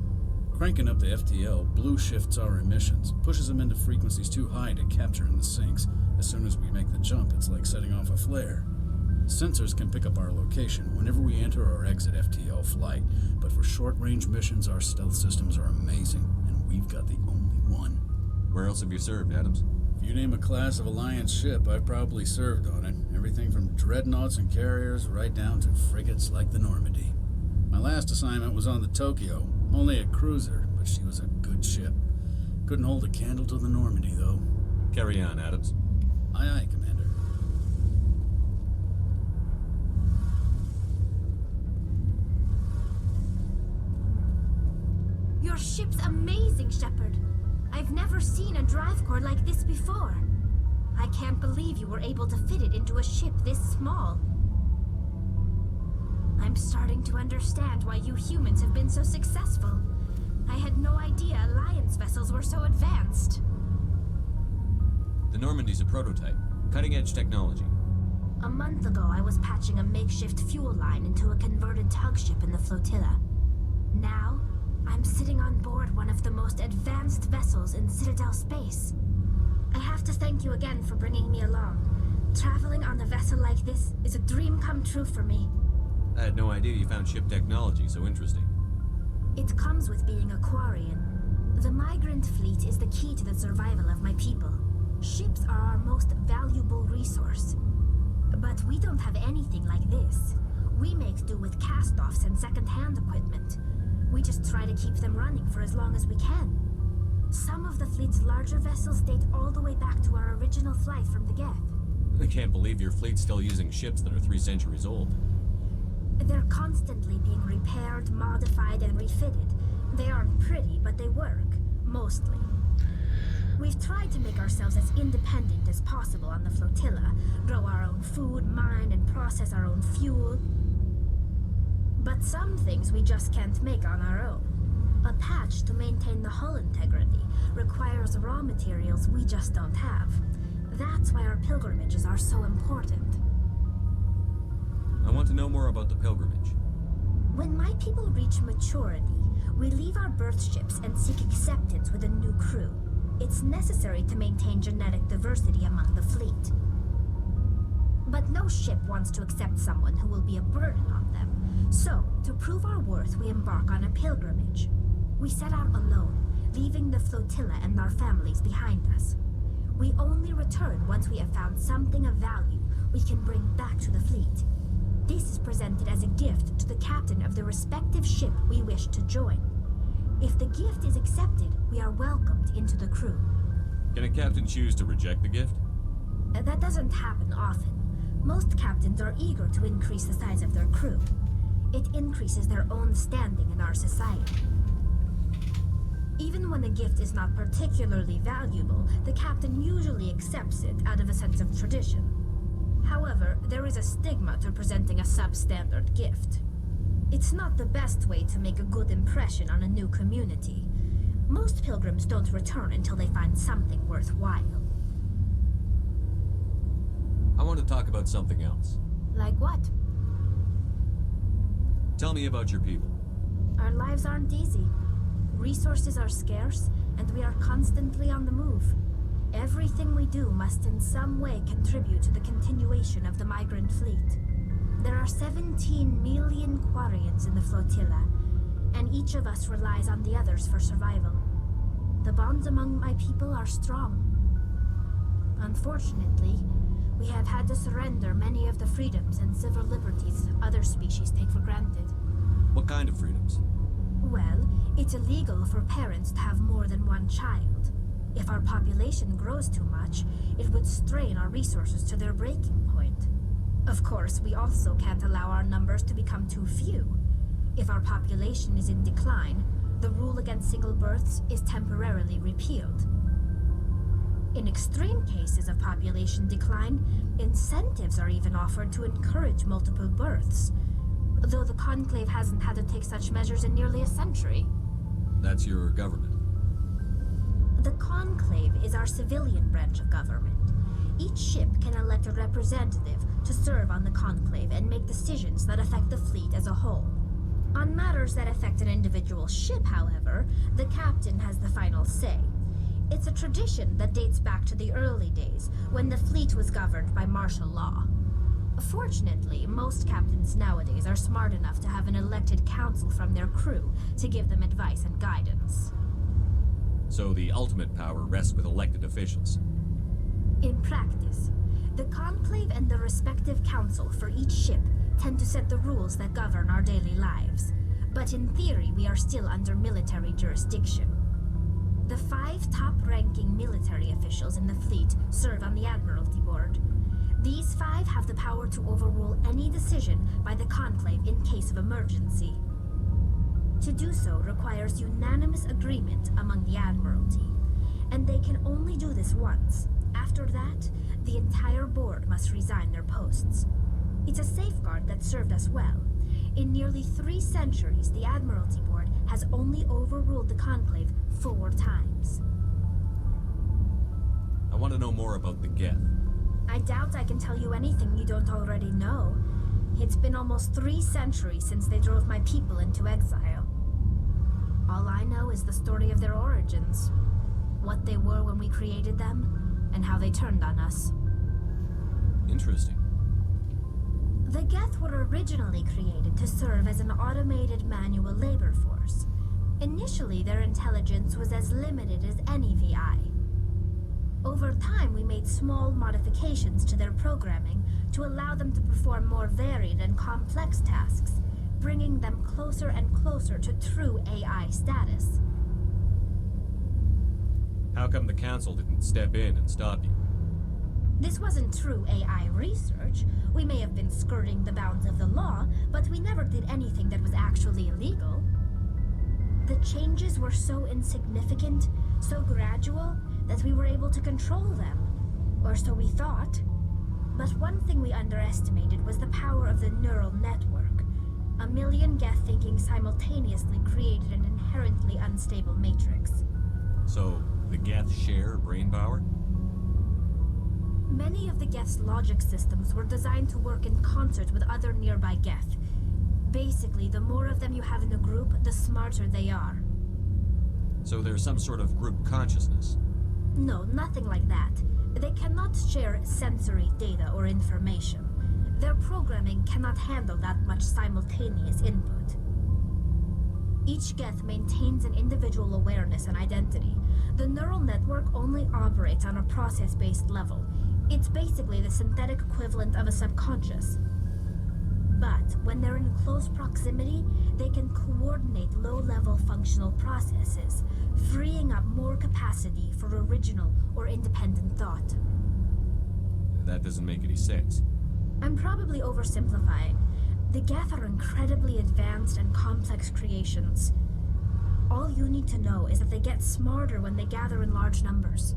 Cranking up to FTL blue shifts our emissions, pushes them into frequencies too high to capture in the sinks. As soon as we make the jump, it's like setting off a flare. Sensors can pick up our location whenever we enter or exit FTL flight, but for short-range missions, our stealth systems are amazing, and we've got the only one. Where else have you served, Adams? If you name a class of Alliance ship, I've probably served on it. Everything from dreadnoughts and carriers right down to frigates like the Normandy. My last assignment was on the Tokyo, only a cruiser, but she was a good ship. Couldn't hold a candle to the Normandy, though. Carry on, Adams. Aye, aye, Commander. Your ship's amazing, Shepard. I've never seen a drive core like this before. I can't believe you were able to fit it into a ship this small. I'm starting to understand why you humans have been so successful. I had no idea Alliance vessels were so advanced. The Normandy's a prototype. Cutting-edge technology. A month ago, I was patching a makeshift fuel line into a converted tug ship in the flotilla. Now, I'm sitting on board one of the most advanced vessels in Citadel space. I have to thank you again for bringing me along. Traveling on a vessel like this is a dream come true for me. I had no idea you found ship technology so interesting. It comes with being a Quarian. The migrant fleet is the key to the survival of my people. Ships are our most valuable resource. But we don't have anything like this. We make do with cast-offs and second-hand equipment. We just try to keep them running for as long as we can. Some of the fleet's larger vessels date all the way back to our original flight from the Geth. I can't believe your fleet's still using ships that are 3 centuries old. They're constantly being repaired, modified, and refitted. They aren't pretty, but they work. Mostly. We've tried to make ourselves as independent as possible on the flotilla, grow our own food, mine, and process our own fuel. But some things we just can't make on our own. A patch to maintain the hull integrity requires raw materials we just don't have. That's why our pilgrimages are so important. I want to know more about the pilgrimage. When my people reach maturity, we leave our birth ships and seek acceptance with a new crew. It's necessary to maintain genetic diversity among the fleet. But no ship wants to accept someone who will be a burden on them. So, to prove our worth, we embark on a pilgrimage. We set out alone, leaving the flotilla and our families behind us. We only return once we have found something of value we can bring back to the fleet. This is presented as a gift to the captain of the respective ship we wish to join. If the gift is accepted, we are welcomed into the crew. Can a captain choose to reject the gift? That doesn't happen often. Most captains are eager to increase the size of their crew. It increases their own standing in our society. Even when a gift is not particularly valuable, the captain usually accepts it out of a sense of tradition. However, there is a stigma to presenting a substandard gift. It's not the best way to make a good impression on a new community. Most pilgrims don't return until they find something worthwhile. I want to talk about something else. Like what? Tell me about your people. Our lives aren't easy. Resources are scarce, and we are constantly on the move. Everything we do must in some way contribute to the continuation of the migrant fleet. There are 17 million Quarians in the flotilla, and each of us relies on the others for survival. The bonds among my people are strong. Unfortunately, we have had to surrender many of the freedoms and civil liberties other species take for granted. What kind of freedoms? Well, it's illegal for parents to have more than one child. If our population grows too much, it would strain our resources to their breaking point. Of course, we also can't allow our numbers to become too few. If our population is in decline, the rule against single births is temporarily repealed. In extreme cases of population decline, incentives are even offered to encourage multiple births, though the Conclave hasn't had to take such measures in nearly a century. That's your government. The Conclave is our civilian branch of government. Each ship can elect a representative to serve on the Conclave and make decisions that affect the fleet as a whole. On matters that affect an individual ship, however, the captain has the final say. It's a tradition that dates back to the early days, when the fleet was governed by martial law. Fortunately, most captains nowadays are smart enough to have an elected council from their crew to give them advice and guidance. So the ultimate power rests with elected officials. In practice, the Conclave and the respective council for each ship tend to set the rules that govern our daily lives. But in theory, we are still under military jurisdiction. The 5 top-ranking military officials in the fleet serve on the Admiralty Board. These 5 have the power to overrule any decision by the Conclave in case of emergency. To do so requires unanimous agreement among the Admiralty, and they can only do this once. After that, the entire board must resign their posts. It's a safeguard that served us well. In nearly 3 centuries, the Admiralty Board has only overruled the Conclave 4 times. I want to know more about the Geth. I doubt I can tell you anything you don't already know. It's been almost 3 centuries since they drove my people into exile. All I know is the story of their origins, what they were when we created them, and how they turned on us. Interesting. The Geth were originally created to serve as an automated manual labor force. Initially, their intelligence was as limited as any VI. Over time, we made small modifications to their programming to allow them to perform more varied and complex tasks, bringing them closer and closer to true AI status. How come the Council didn't step in and stop you? This wasn't true AI research. We may have been skirting the bounds of the law, but we never did anything that was actually illegal. The changes were so insignificant, so gradual, that we were able to control them. Or so we thought. But one thing we underestimated was the power of the neural network. 1 million Geth thinking simultaneously created an inherently unstable matrix. So, the Geth share brain power? Many of the Geth's logic systems were designed to work in concert with other nearby Geth. Basically, the more of them you have in a group, the smarter they are. So there's some sort of group consciousness? No, nothing like that. They cannot share sensory data or information. Their programming cannot handle that much simultaneous input. Each Geth maintains an individual awareness and identity. The neural network only operates on a process-based level. It's basically the synthetic equivalent of a subconscious. But when they're in close proximity, they can coordinate low-level functional processes, freeing up more capacity for original or independent thought. That doesn't make any sense. I'm probably oversimplifying. The Geth are incredibly advanced and complex creations. All you need to know is that they get smarter when they gather in large numbers.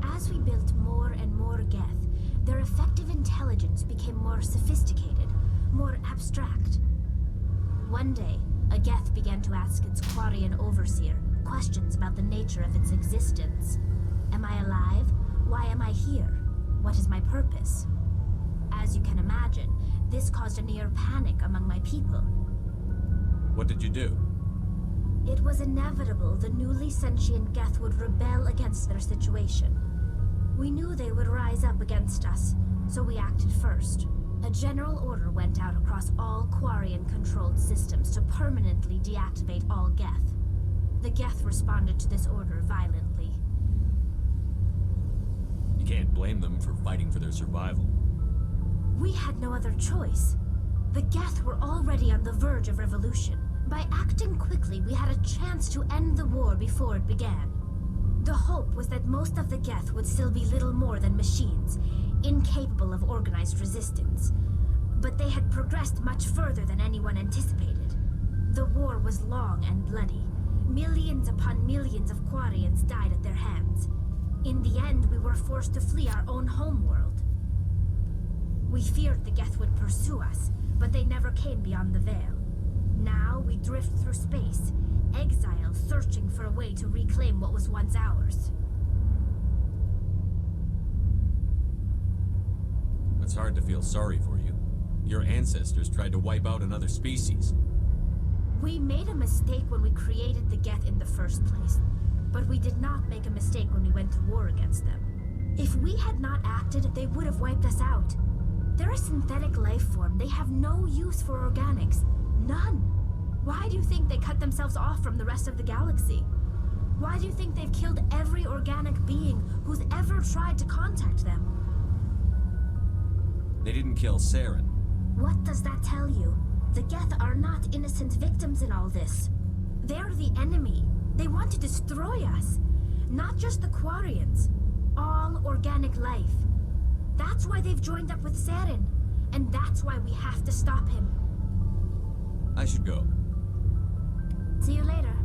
As we built more and more Geth, their effective intelligence became more sophisticated, more abstract. One day, a Geth began to ask its Quarian overseer questions about the nature of its existence. Am I alive? Why am I here? What is my purpose? As you can imagine, this caused a near panic among my people. What did you do? It was inevitable the newly sentient Geth would rebel against their situation. We knew they would rise up against us, so we acted first. A general order went out across all Quarian-controlled systems to permanently deactivate all Geth. The Geth responded to this order violently. You can't blame them for fighting for their survival. We had no other choice. The Geth were already on the verge of revolution. By acting quickly, we had a chance to end the war before it began. The hope was that most of the Geth would still be little more than machines, incapable of organized resistance. But they had progressed much further than anyone anticipated. The war was long and bloody. Millions upon millions of Quarians died at their hands. In the end, we were forced to flee our own homeworld. We feared the Geth would pursue us, but they never came beyond the Veil. Now we drift through space, exile searching for a way to reclaim what was once ours. It's hard to feel sorry for you. Your ancestors tried to wipe out another species. We made a mistake when we created the Geth in the first place, but we did not make a mistake when we went to war against them. If we had not acted, they would have wiped us out. They're a synthetic life form. They have no use for organics. None. Why do you think they cut themselves off from the rest of the galaxy? Why do you think they've killed every organic being who's ever tried to contact them? They didn't kill Saren. What does that tell you? The Geth are not innocent victims in all this. They're the enemy. They want to destroy us. Not just the Quarians. All organic life. That's why they've joined up with Saren. And that's why we have to stop him. I should go. See you later.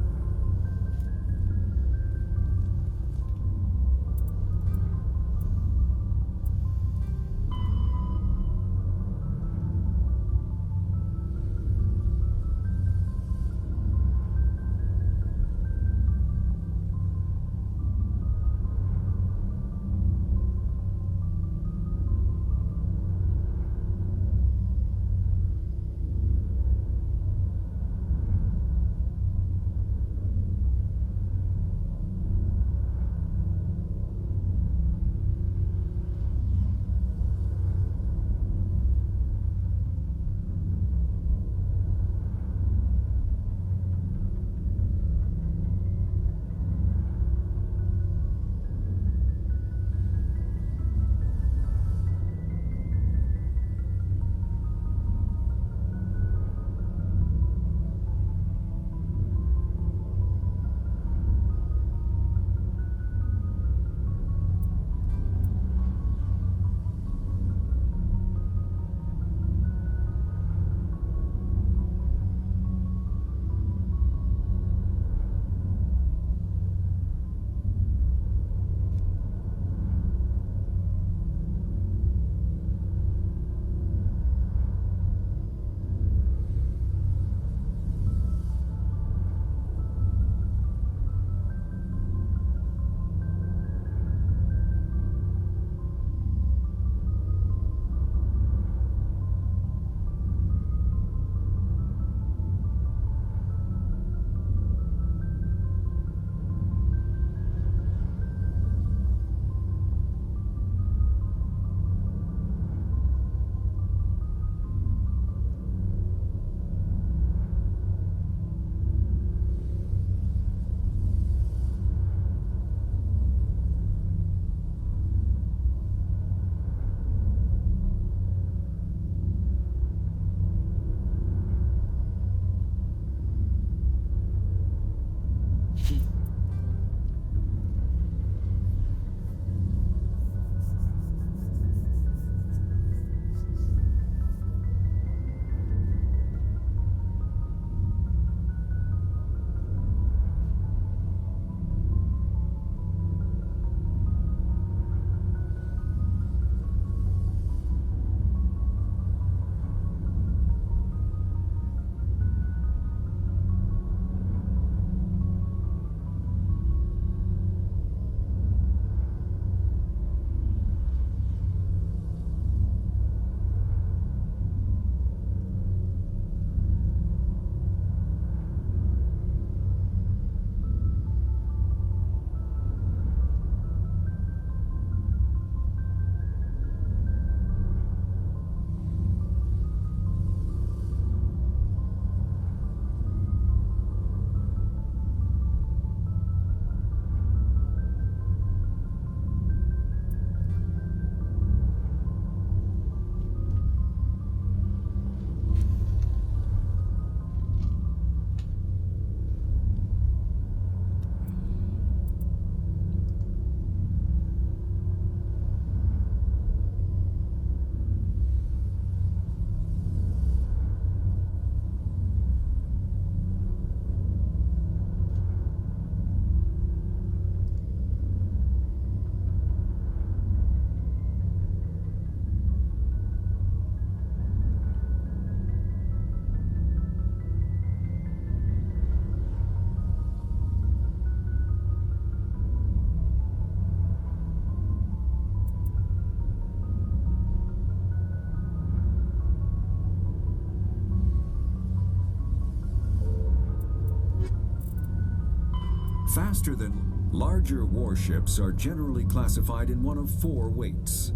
Faster than larger warships are generally classified in one of 4 weights.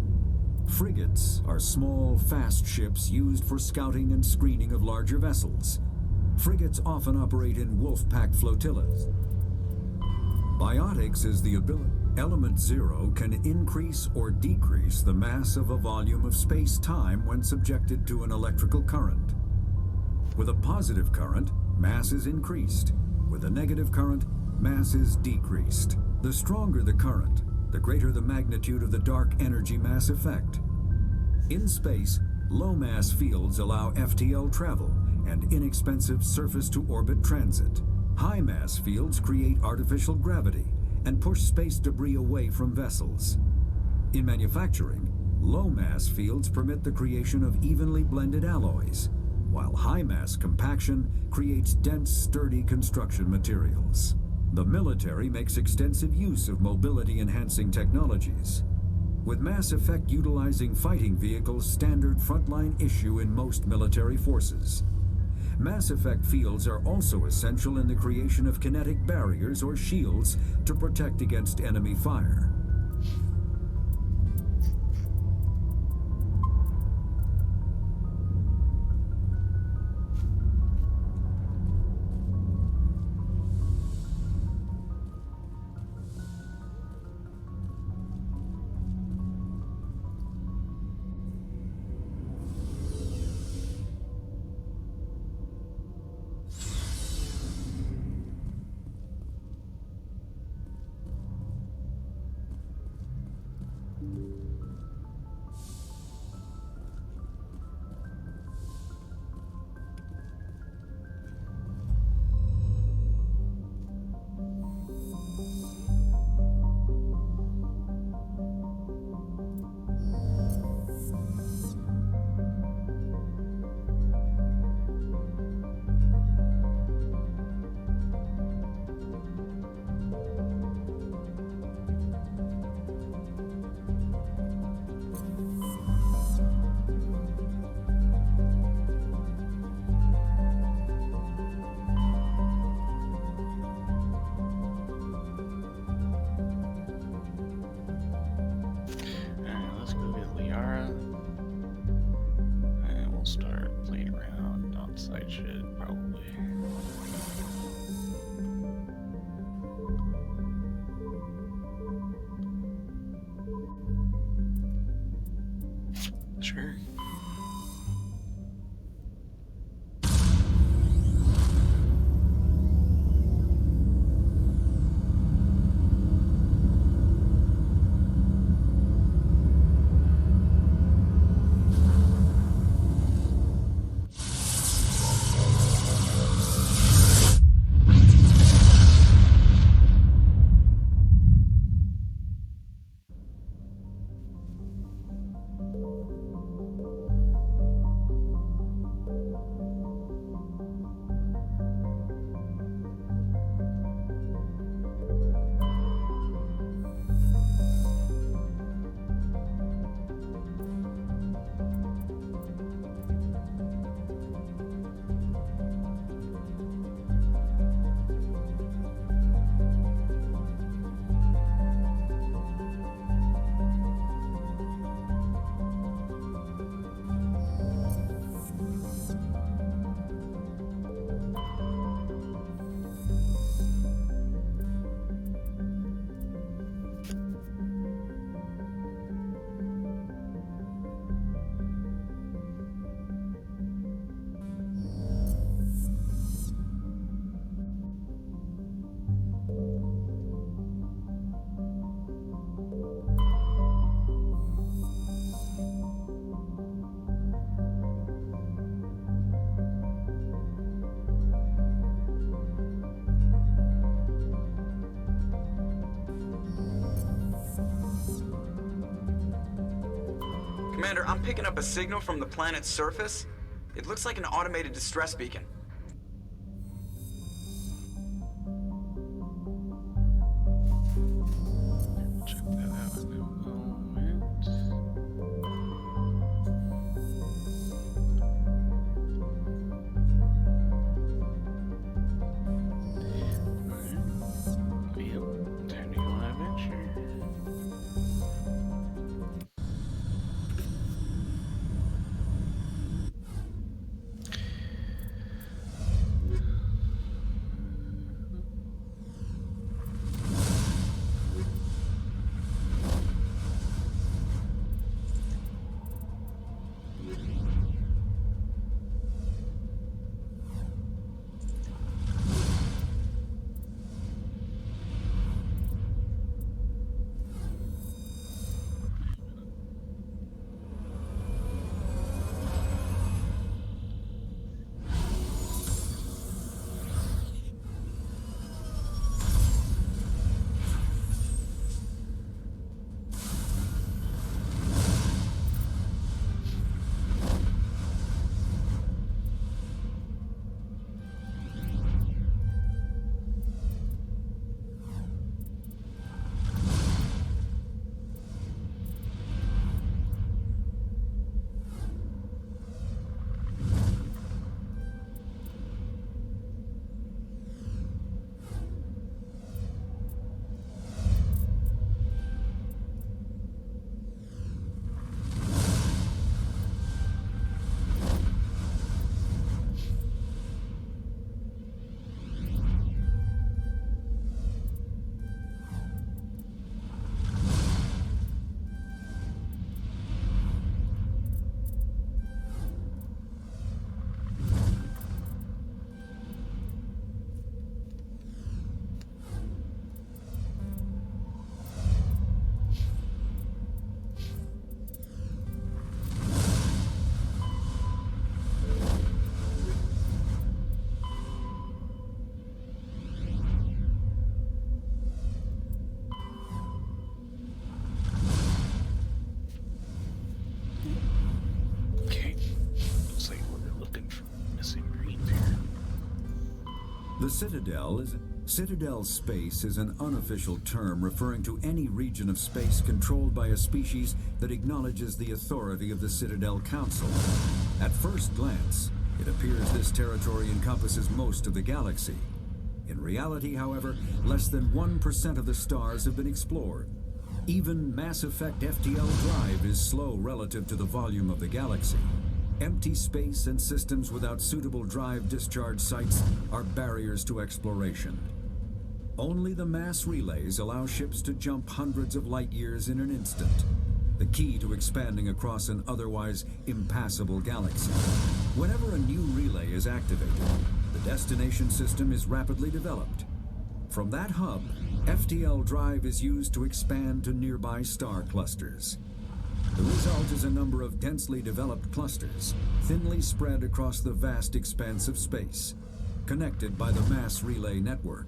Frigates are small, fast ships used for scouting and screening of larger vessels. Frigates often operate in wolf pack flotillas. Biotics is the ability. Element 0 can increase or decrease the mass of a volume of space-time when subjected to an electrical current. With a positive current, mass is increased. With a negative current, mass is decreased. The stronger the current, the greater the magnitude of the dark energy mass effect. In space, low-mass fields allow FTL travel and inexpensive surface-to-orbit transit. High-mass fields create artificial gravity and push space debris away from vessels. In manufacturing, low-mass fields permit the creation of evenly blended alloys, while high-mass compaction creates dense, sturdy construction materials. The military makes extensive use of mobility-enhancing technologies, with mass effect utilizing fighting vehicles standard frontline issue in most military forces. Mass effect fields are also essential in the creation of kinetic barriers or shields to protect against enemy fire. Sure. Commander, I'm picking up a signal from the planet's surface. It looks like an automated distress beacon. Check that out in a moment. The Citadel space is an unofficial term referring to any region of space controlled by a species that acknowledges the authority of the Citadel Council. At first glance, it appears this territory encompasses most of the galaxy. In reality, however, less than 1% of the stars have been explored. Even Mass Effect FTL drive is slow relative to the volume of the galaxy. Empty space and systems without suitable drive discharge sites are barriers to exploration. Only the mass relays allow ships to jump hundreds of light years in an instant, the key to expanding across an otherwise impassable galaxy. Whenever a new relay is activated, the destination system is rapidly developed. From that hub, FTL drive is used to expand to nearby star clusters. The result is a number of densely developed clusters, thinly spread across the vast expanse of space, connected by the mass relay network.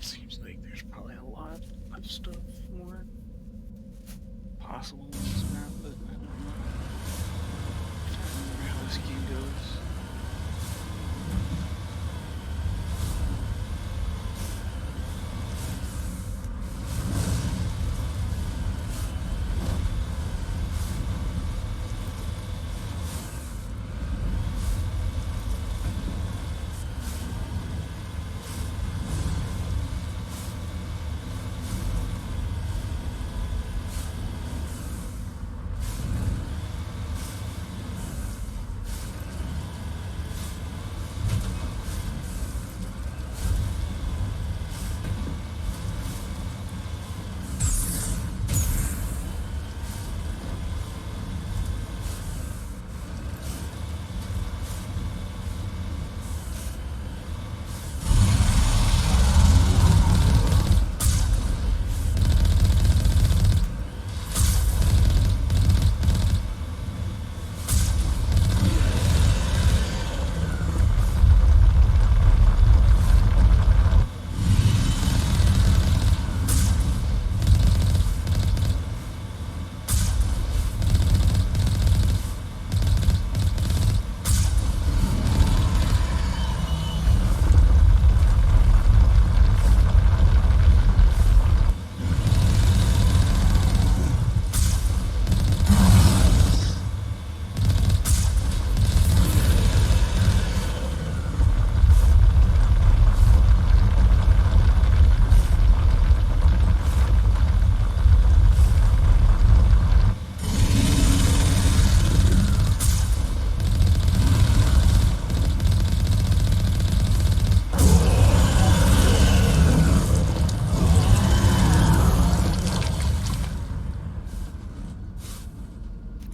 Seems like there's probably a lot of stuff more possible in this map, but I don't know. I don't remember how this game goes.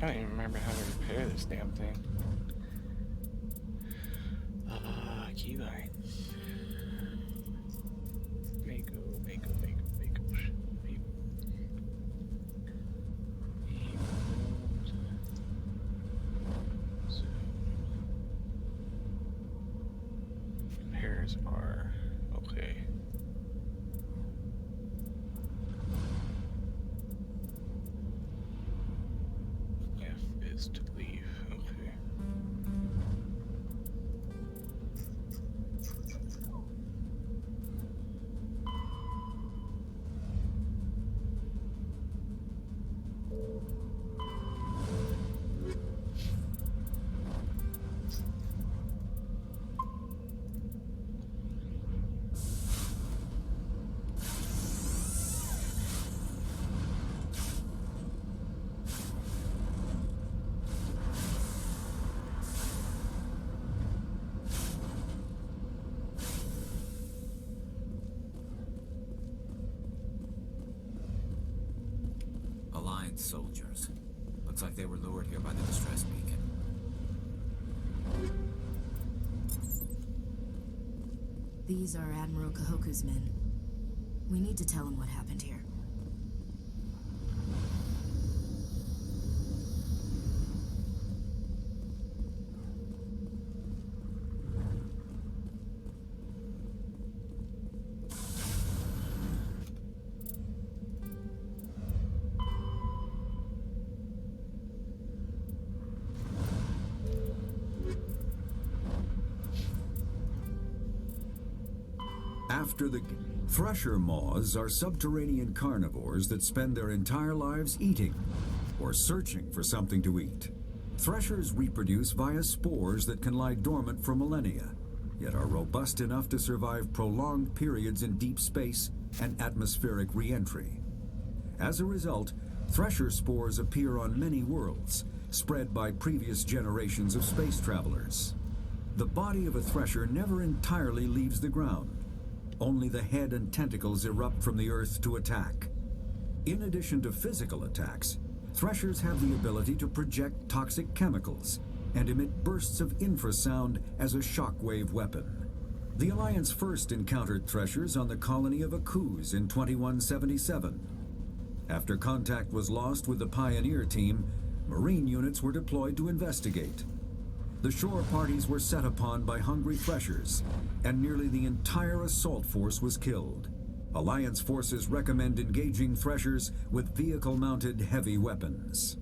I don't even remember how to repair this damn thing. Keyline. Mako. So, here's R. Okay. F is to leave. Okay. Alliance soldiers. Looks like they were lured here by the distress beacon. These are Admiral Kahoku's men. We need to tell him what happened here. After the thresher moths are subterranean carnivores that spend their entire lives eating or searching for something to eat. Threshers reproduce via spores that can lie dormant for millennia. yet are robust enough to survive prolonged periods in deep space and atmospheric re-entry. As a result, thresher spores appear on many worlds, spread by previous generations of space travelers. The body of a thresher never entirely leaves the ground. Only the head and tentacles erupt from the Earth to attack. In addition to physical attacks, threshers have the ability to project toxic chemicals and emit bursts of infrasound as a shockwave weapon. The Alliance first encountered threshers on the colony of Akuz in 2177. After contact was lost with the Pioneer team, Marine units were deployed to investigate. The shore parties were set upon by hungry threshers, and nearly the entire assault force was killed. Alliance forces recommend engaging threshers with vehicle-mounted heavy weapons.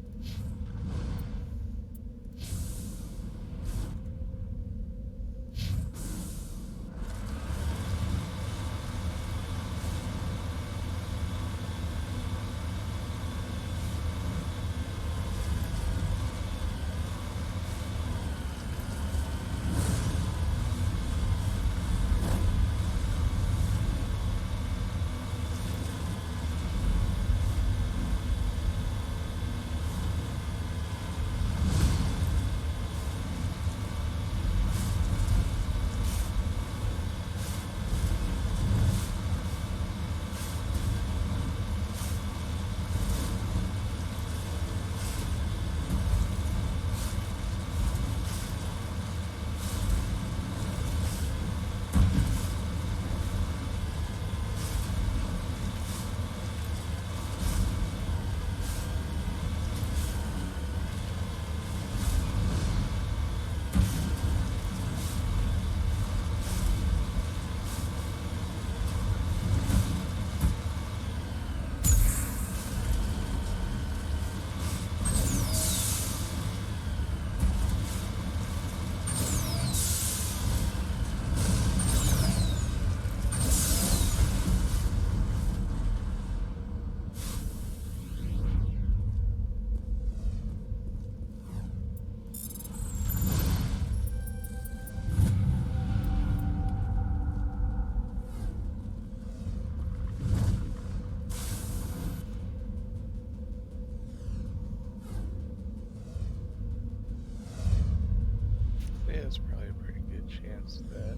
Yeah, it's probably a pretty good chance that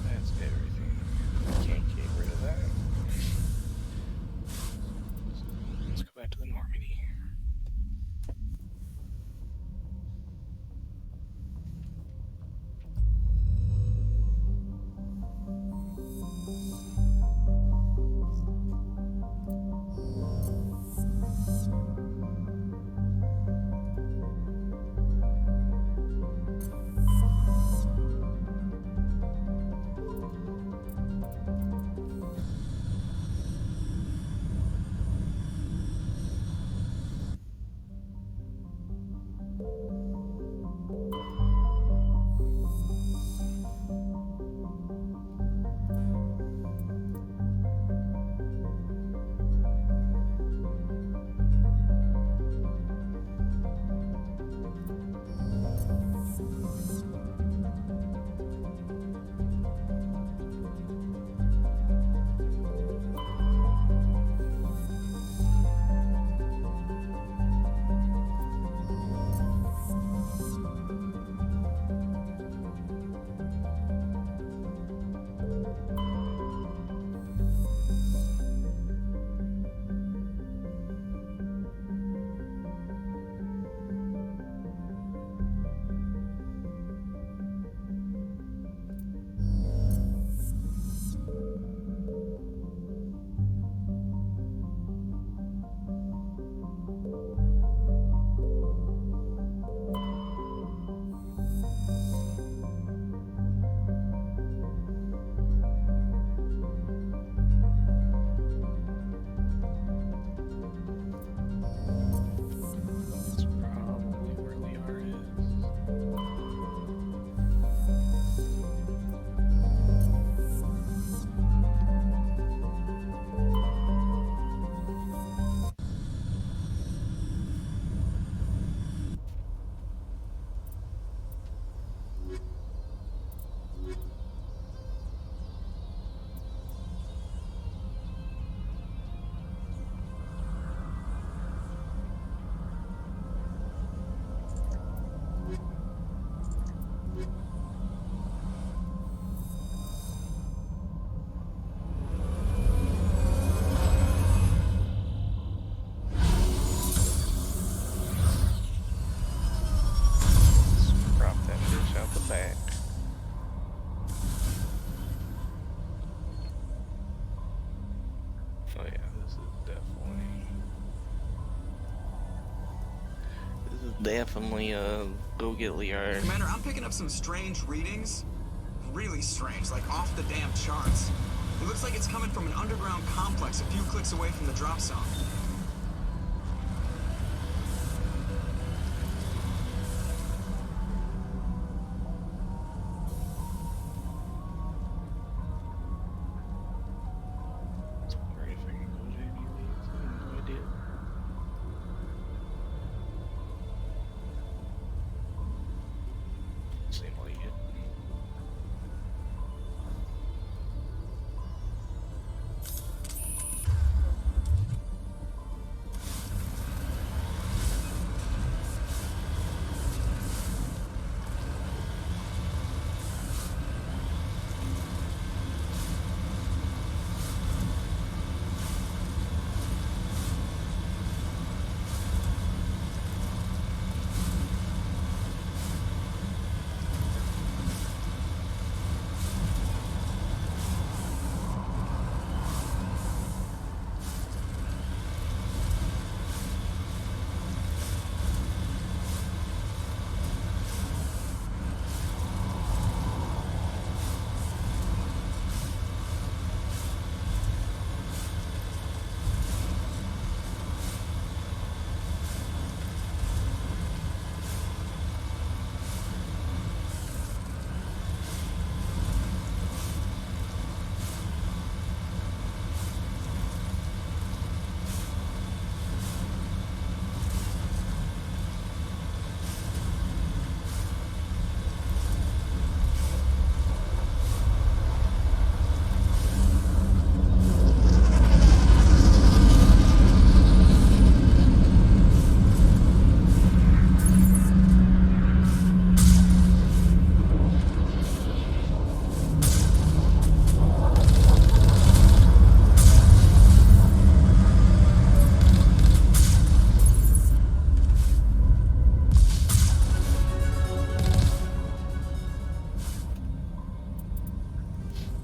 that's everything. Can't get rid of that. Let's go back to the Normandy. This is definitely go get Liar. Commander, I'm picking up some strange readings. Really strange, like off the damn charts. It looks like it's coming from an underground complex a few clicks away from the drop zone.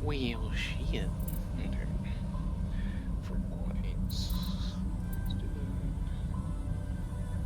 Well, shit. Okay. For points. Let's do that.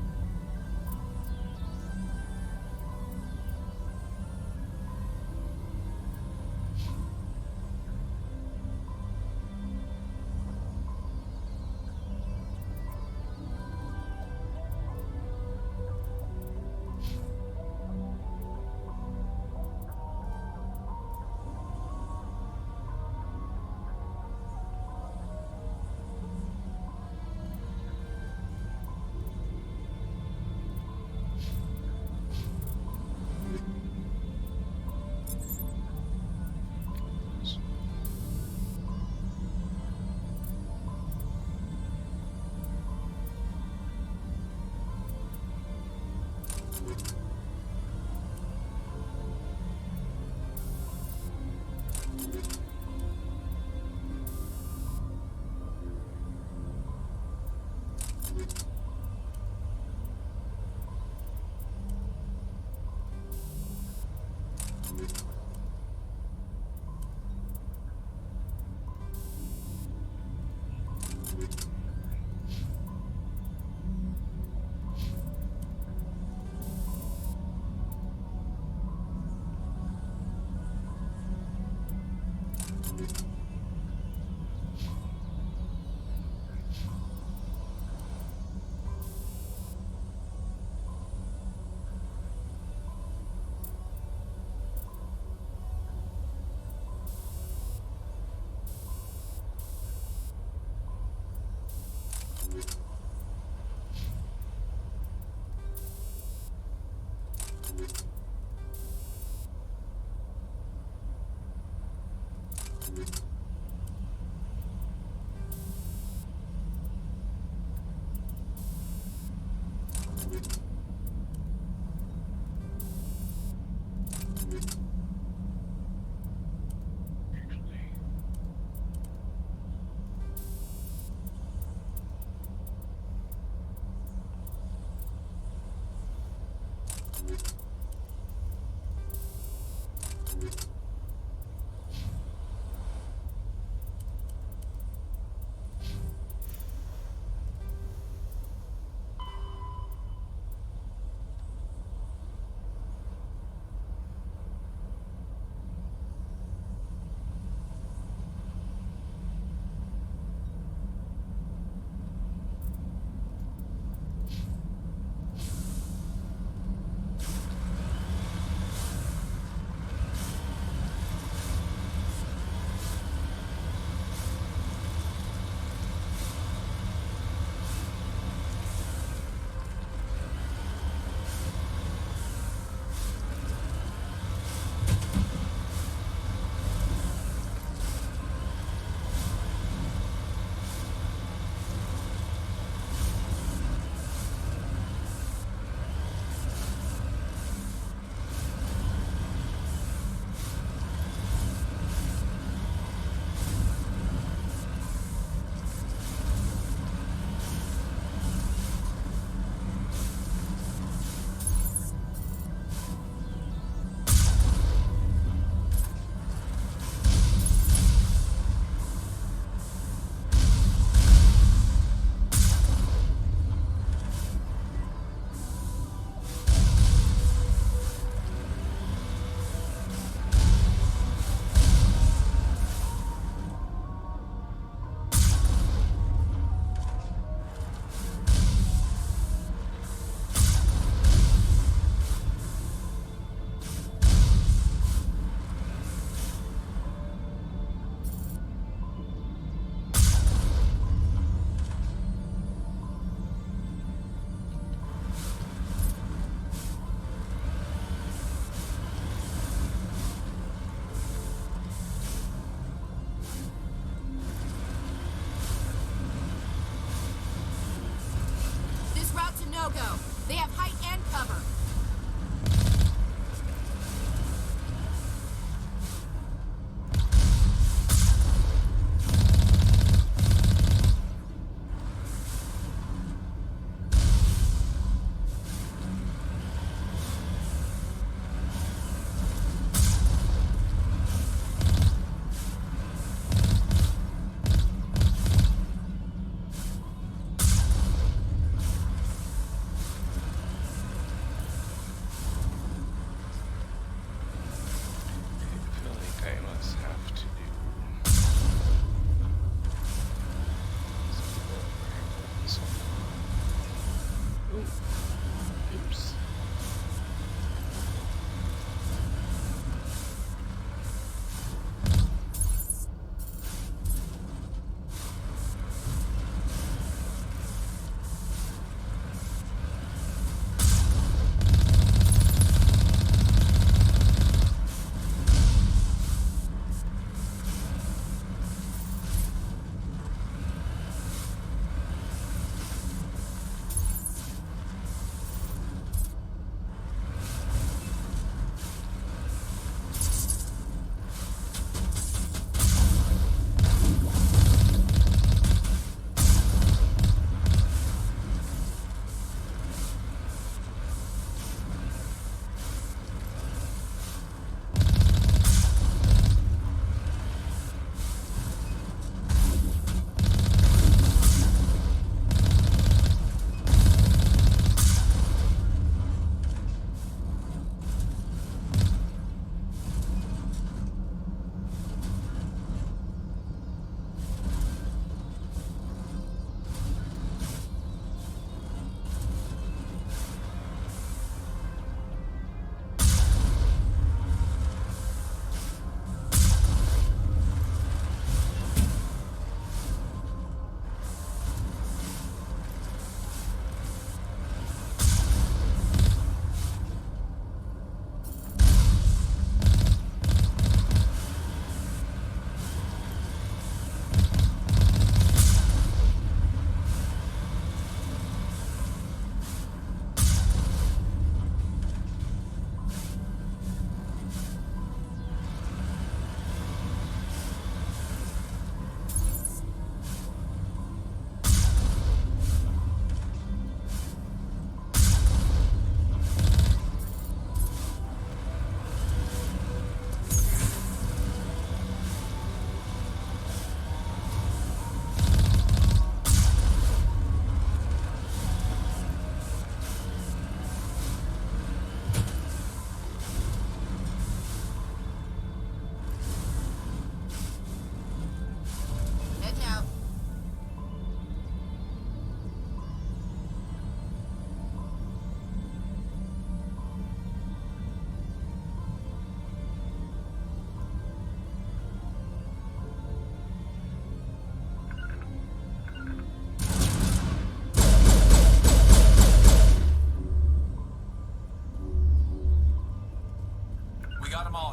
no-go. They have height and cover.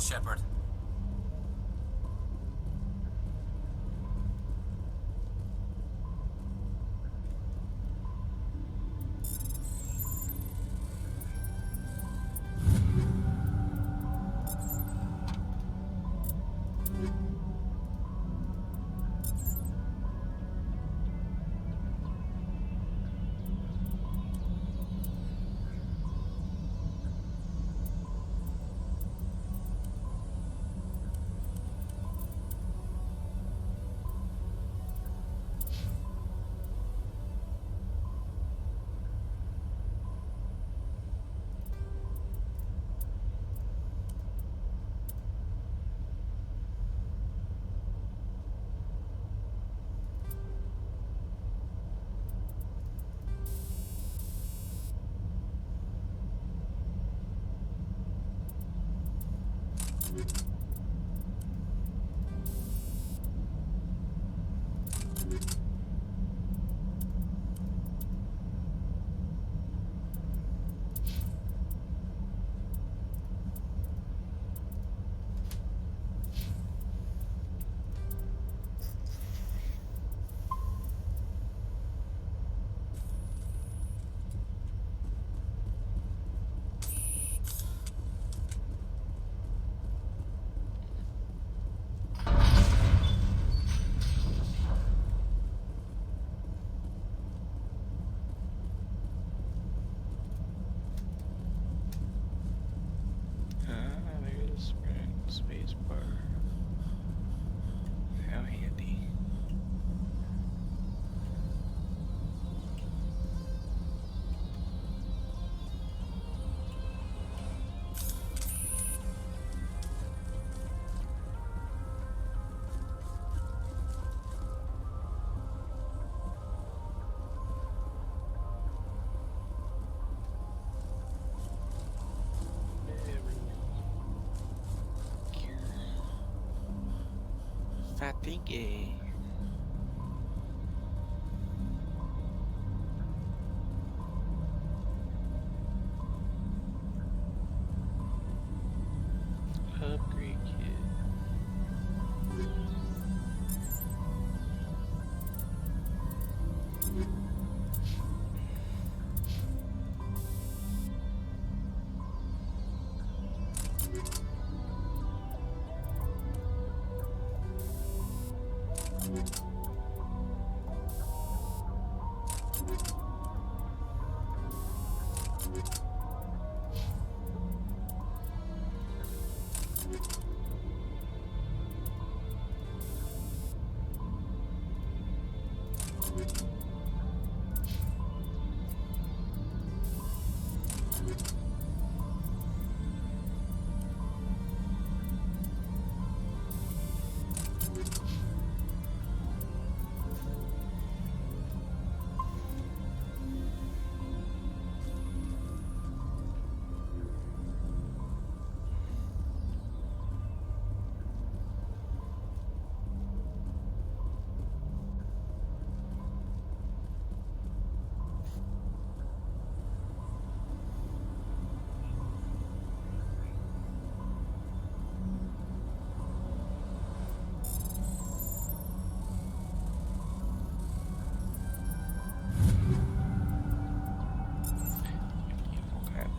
Shepard. Dinky. Upgrade kit.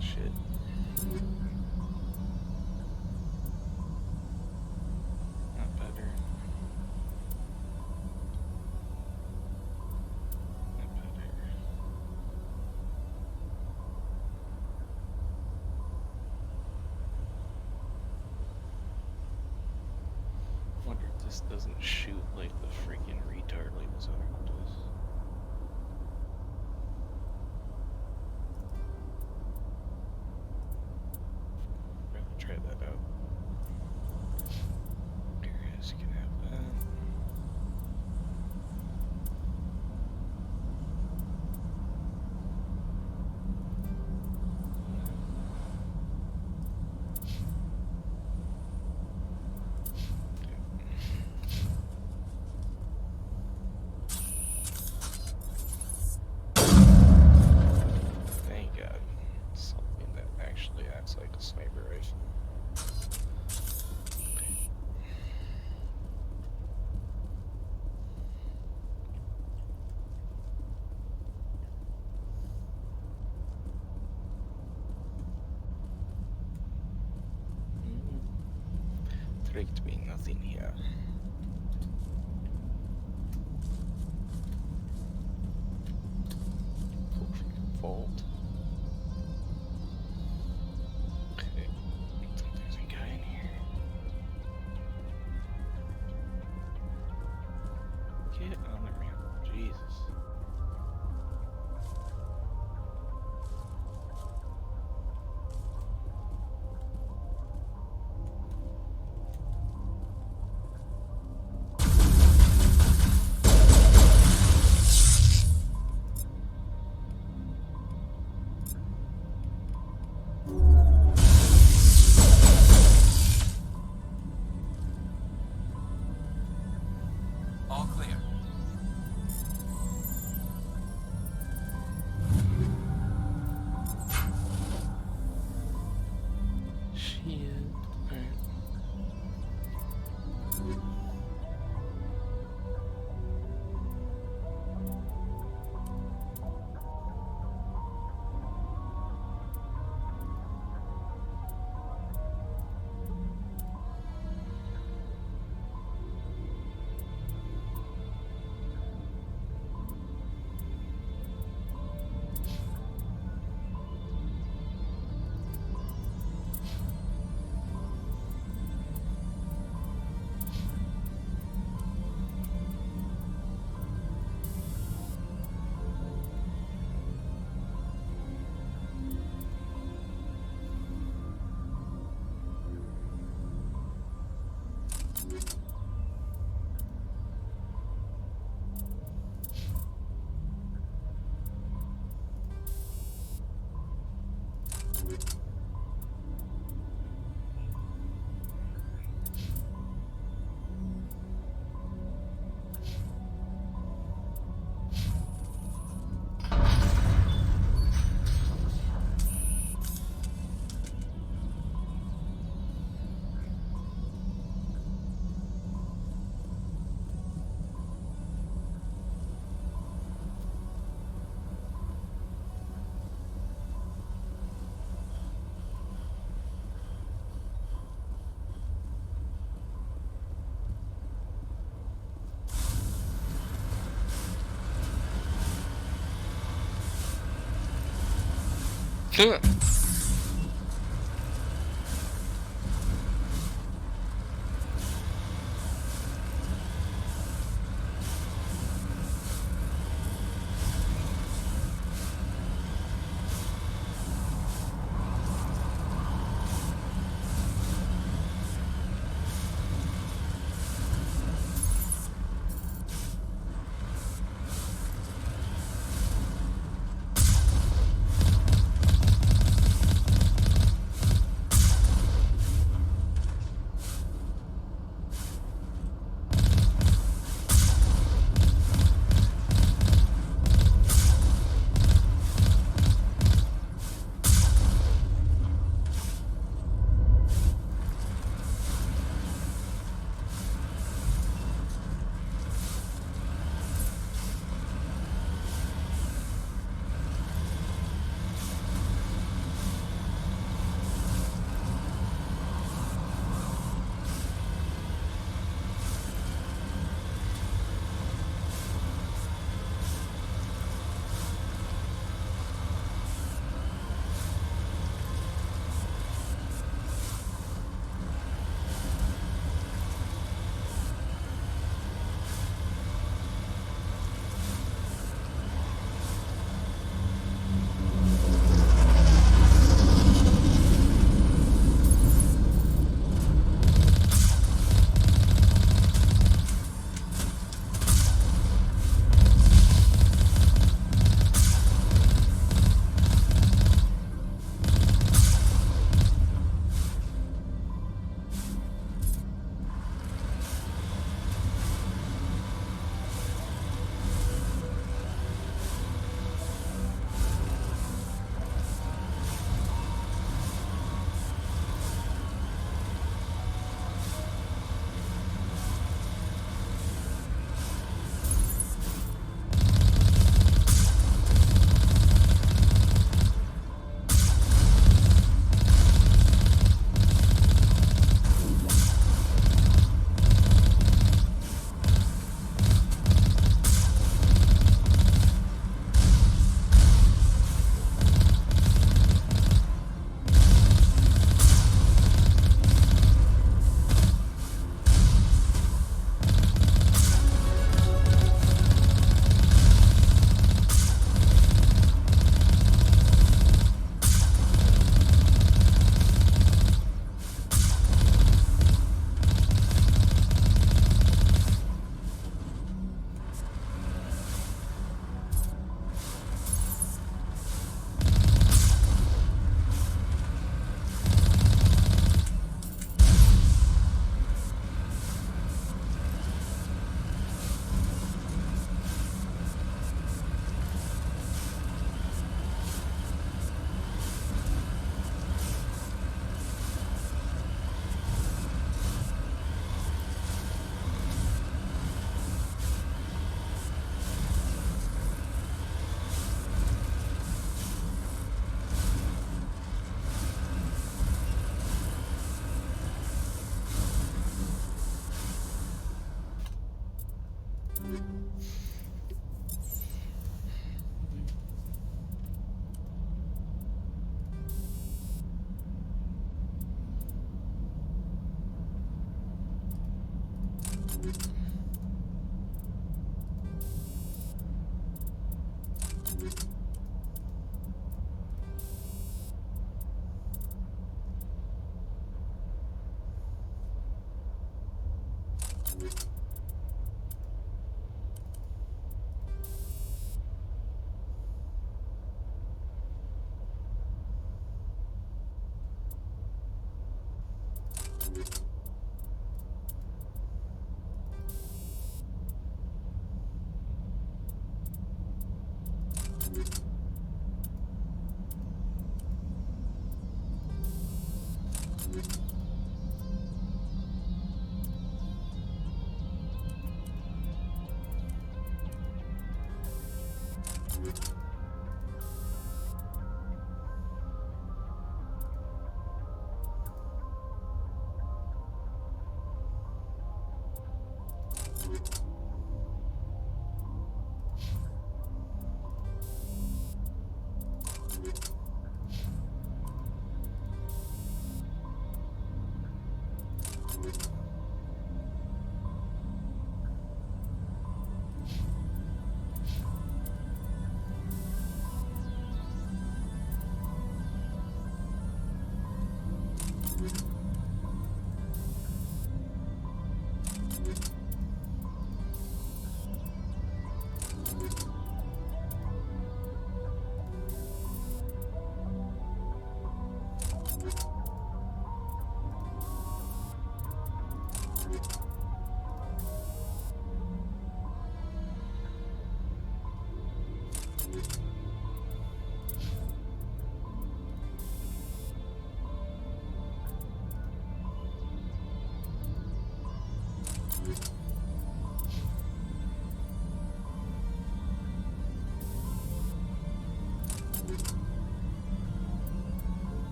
Shit. Not better. Not better. Wonder if this doesn't shoot like the freaking retard like this other one does. Try that out. Here, guys, you can have that. Thank God. Something that actually acts like a sniper rifle. Trägt me nothing here. Full freaking vault. Okay. There's a guy in here. Get on the ramp. Jesus. All clear. Shit. Alright.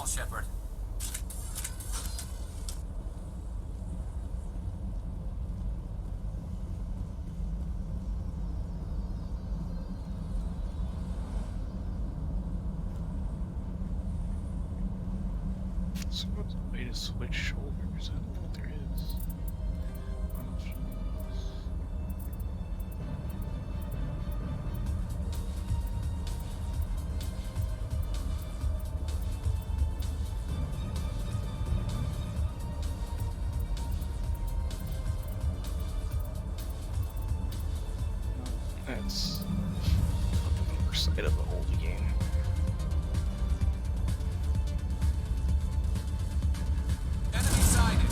call, Shepard. So what's the way to switch shoulders? I don't know what there is. That's the oversight of the old game. Enemy sighted.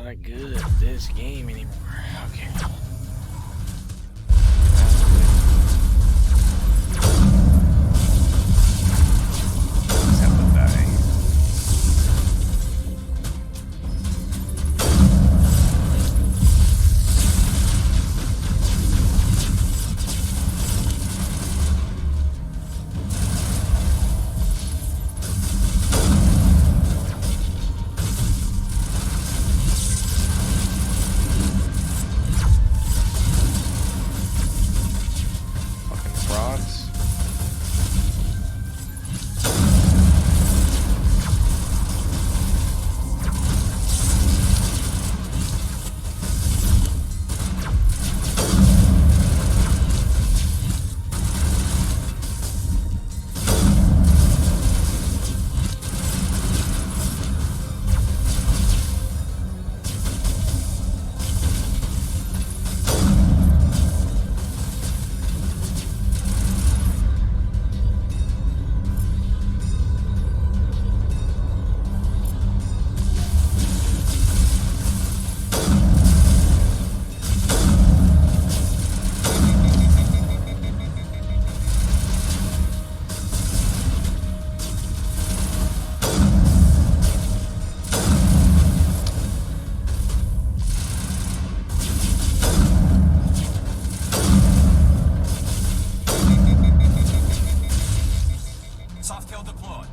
not good at this game anymore. Okay. Soft kill deployed.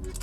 Okay,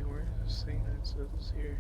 where's this thing that says here?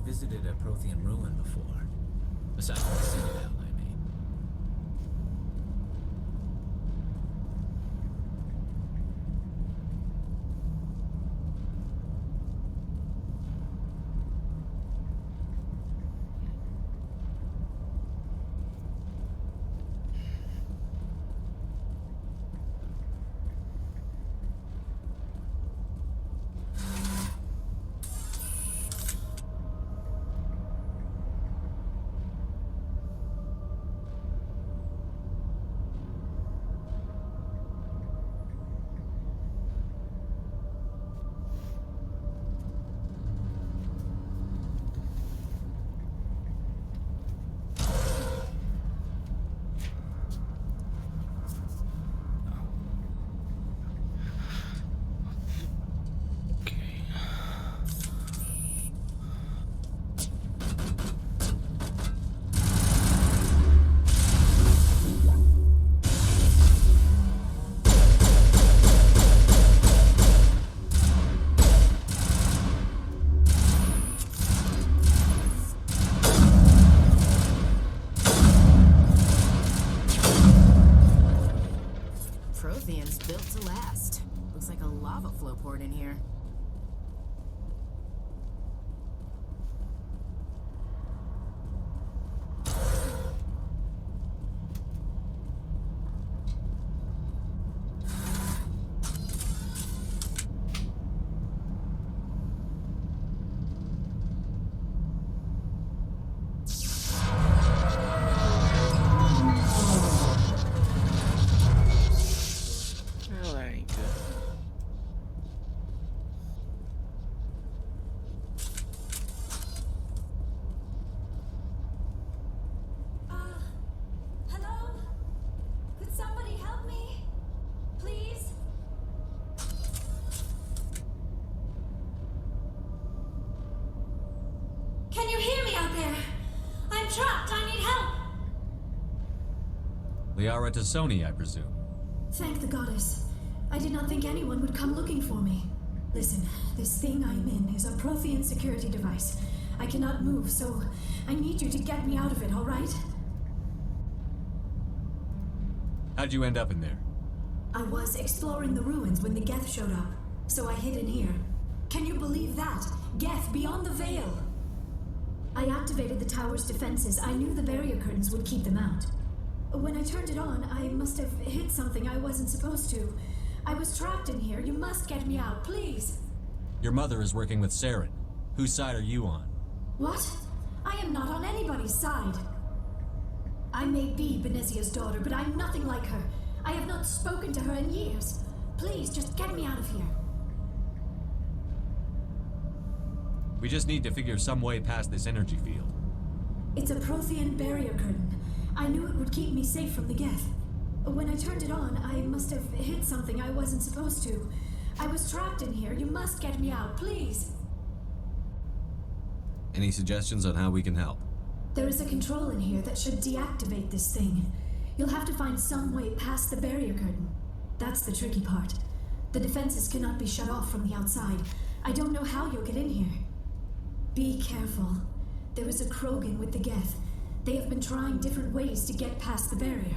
Visited a Prothean ruin before. Aside from the Citadel, I mean. Prothean's built to last. Looks like a lava flow poured in here. trapped! I need help! Liara Tassoni, I presume. Thank the goddess. I did not think anyone would come looking for me. Listen, this thing I'm in is a Prothean security device. I cannot move, so I need you to get me out of it, all right? How'd you end up in there? I was exploring the ruins when the Geth showed up, so I hid in here. Can you believe that? Geth beyond the veil! I activated the tower's defenses. I knew the barrier curtains would keep them out. When I turned it on, I must have hit something I wasn't supposed to. I was trapped in here. You must get me out, please! Your mother is working with Saren. Whose side are you on? What? I am not on anybody's side. I may be Benezia's daughter, but I'm nothing like her. I have not spoken to her in years. Please, just get me out of here. We just need to figure some way past this energy field. It's a Prothean barrier curtain. I knew it would keep me safe from the Geth. When I turned it on, I must have hit something I wasn't supposed to. I was trapped in here. You must get me out, please. Any suggestions on how we can help? There is a control in here that should deactivate this thing. You'll have to find some way past the barrier curtain. That's the tricky part. The defenses cannot be shut off from the outside. I don't know how you'll get in here. Be careful. There is a Krogan with the Geth. They have been trying different ways to get past the barrier.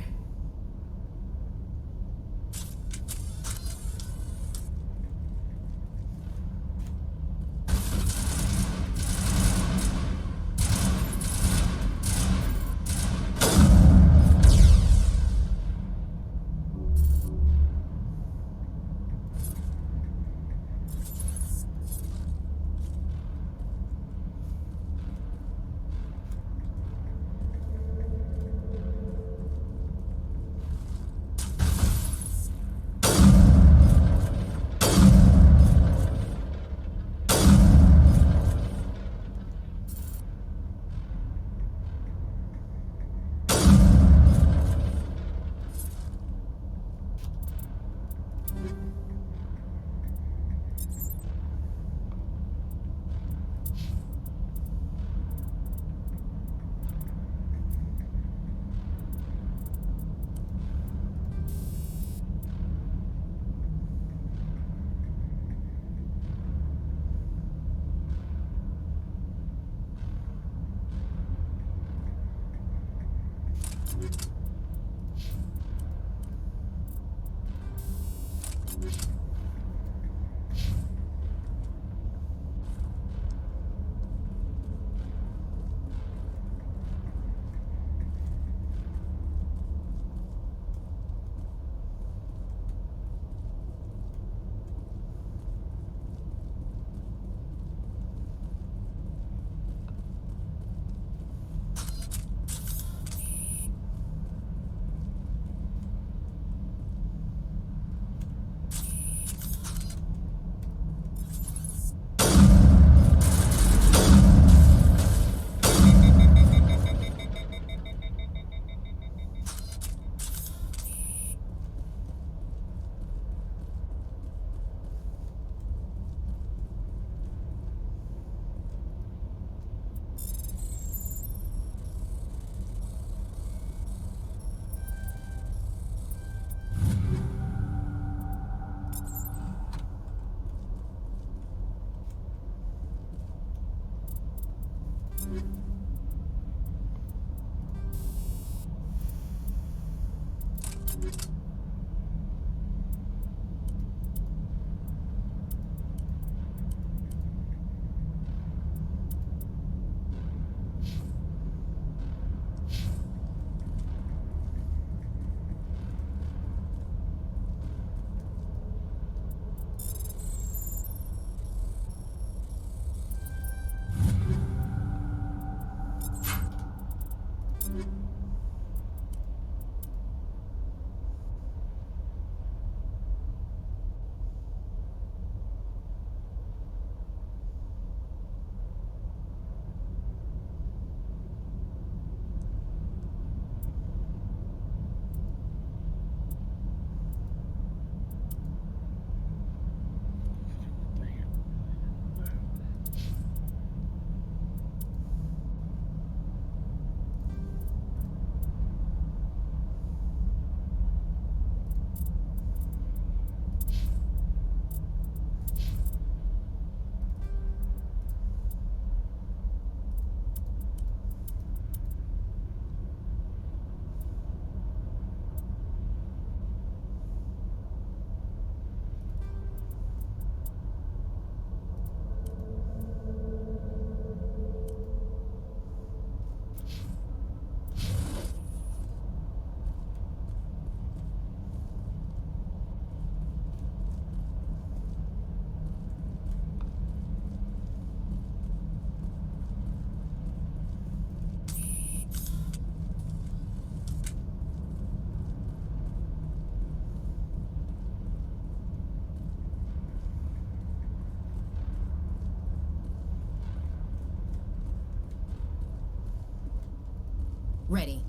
Ready.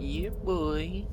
Yeah, boy.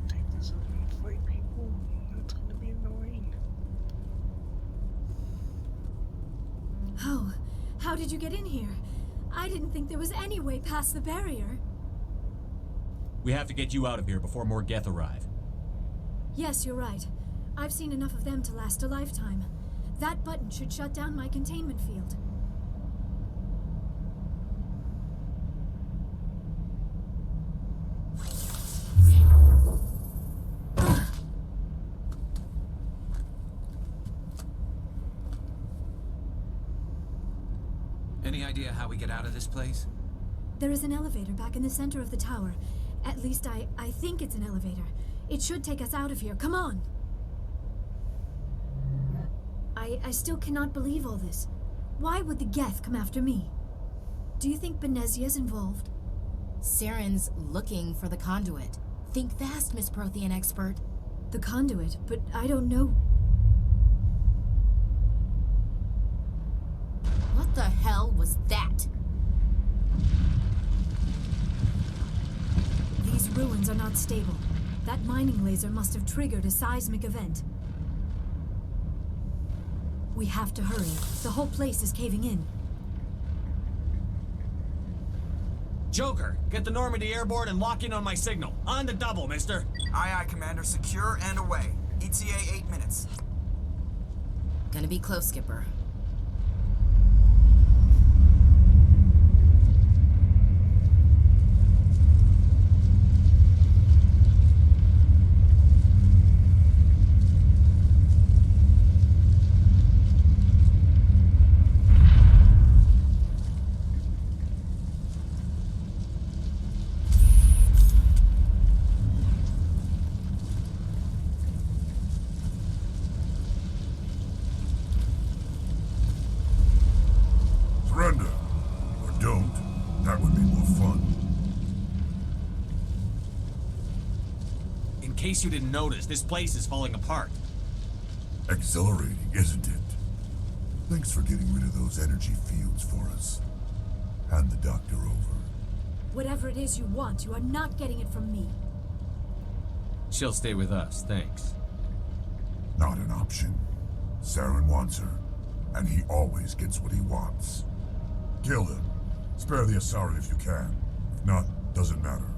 Take this out and fight people. That's gonna be annoying. Oh, how did you get in here? I didn't think there was any way past the barrier. We have to get you out of here before more Geth arrive. Yes, you're right. I've seen enough of them to last a lifetime. That button should shut down my containment field. Any idea how we get out of this place? There is an elevator back in the center of the tower. At least I think it's an elevator. It should take us out of here. Come on! I still cannot believe all this. Why would the Geth come after me? Do you think Benezia's involved? Saren's looking for the conduit. Think fast, Miss Prothean expert. The conduit? But I don't know. What the hell was that? These ruins are not stable. That mining laser must have triggered a seismic event. We have to hurry. The whole place is caving in. Joker, get the Normandy airborne and lock in on my signal. On the double, mister. Aye, aye, Commander. Secure and away. ETA 8 minutes. Gonna be close, Skipper. Surrender. Or don't. That would be more fun. In case you didn't notice, this place is falling apart. Exhilarating, isn't it? Thanks for getting rid of those energy fields for us. Hand the doctor over. Whatever it is you want, you are not getting it from me. She'll stay with us, thanks. Not an option. Saren wants her, and he always gets what he wants. Kill him. Spare the Asari if you can. If not, doesn't matter.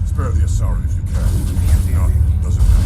Spare the Asari if you can. If not, doesn't matter.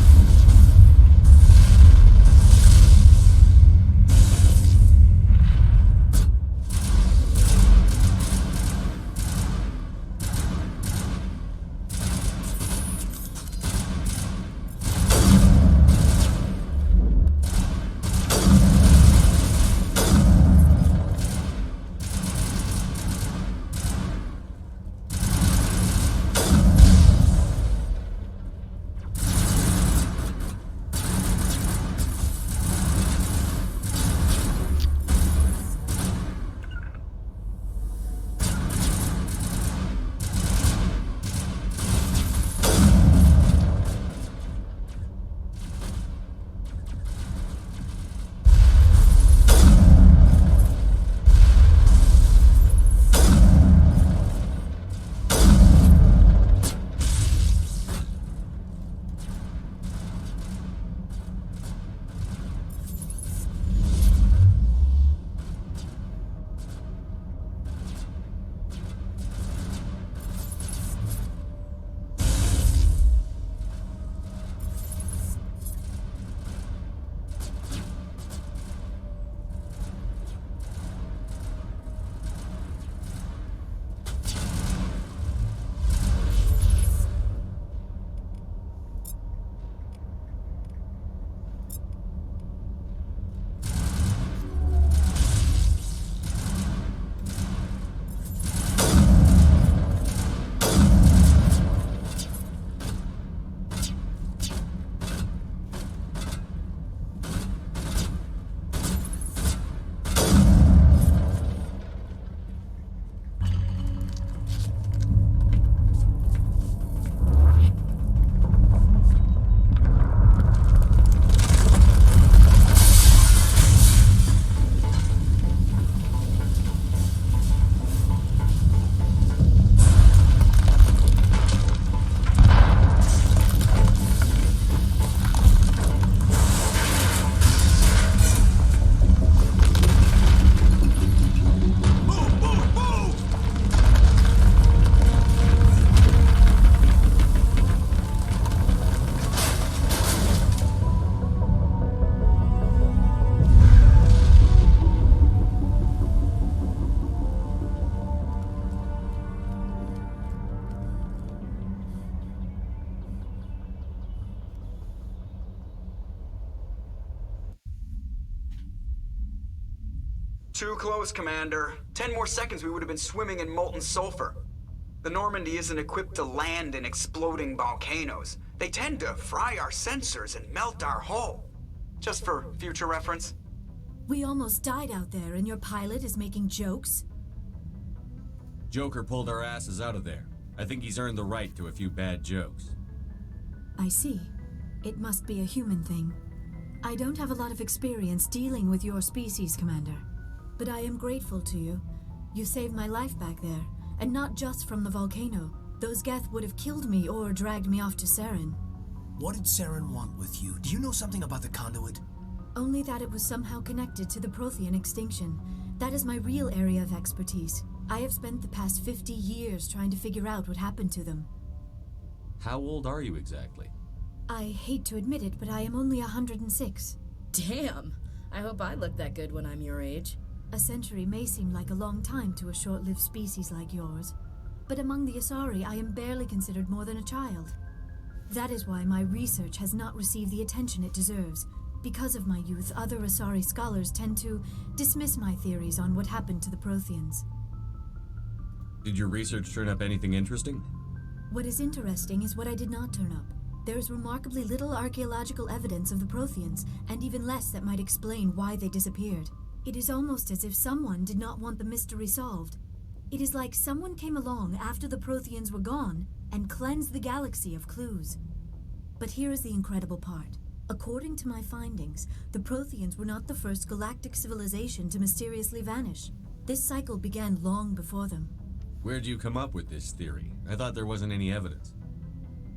too close, Commander. 10 more seconds we would have been swimming in molten sulfur. The Normandy isn't equipped to land in exploding volcanoes. They tend to fry our sensors and melt our hull. Just for future reference. We almost died out there, and your pilot is making jokes? Joker pulled our asses out of there. I think he's earned the right to a few bad jokes. I see. It must be a human thing. I don't have a lot of experience dealing with your species, Commander. But I am grateful to you. You saved my life back there, and not just from the volcano. Those Geth would have killed me or dragged me off to Saren. What did Saren want with you? Do you know something about the conduit? Only that it was somehow connected to the Prothean extinction. That is my real area of expertise. I have spent the past 50 years trying to figure out what happened to them. How old are you exactly? I hate to admit it, but I am only 106. Damn! I hope I look that good when I'm your age. A century may seem like a long time to a short-lived species like yours, but among the Asari, I am barely considered more than a child. That is why my research has not received the attention it deserves. Because of my youth, other Asari scholars tend to dismiss my theories on what happened to the Protheans. Did your research turn up anything interesting? What is interesting is what I did not turn up. There is remarkably little archaeological evidence of the Protheans, and even less that might explain why they disappeared. It is almost as if someone did not want the mystery solved. It is like someone came along after the Protheans were gone and cleansed the galaxy of clues. But here is the incredible part. According to my findings, the Protheans were not the first galactic civilization to mysteriously vanish. This cycle began long before them. Where'd you come up with this theory? I thought there wasn't any evidence.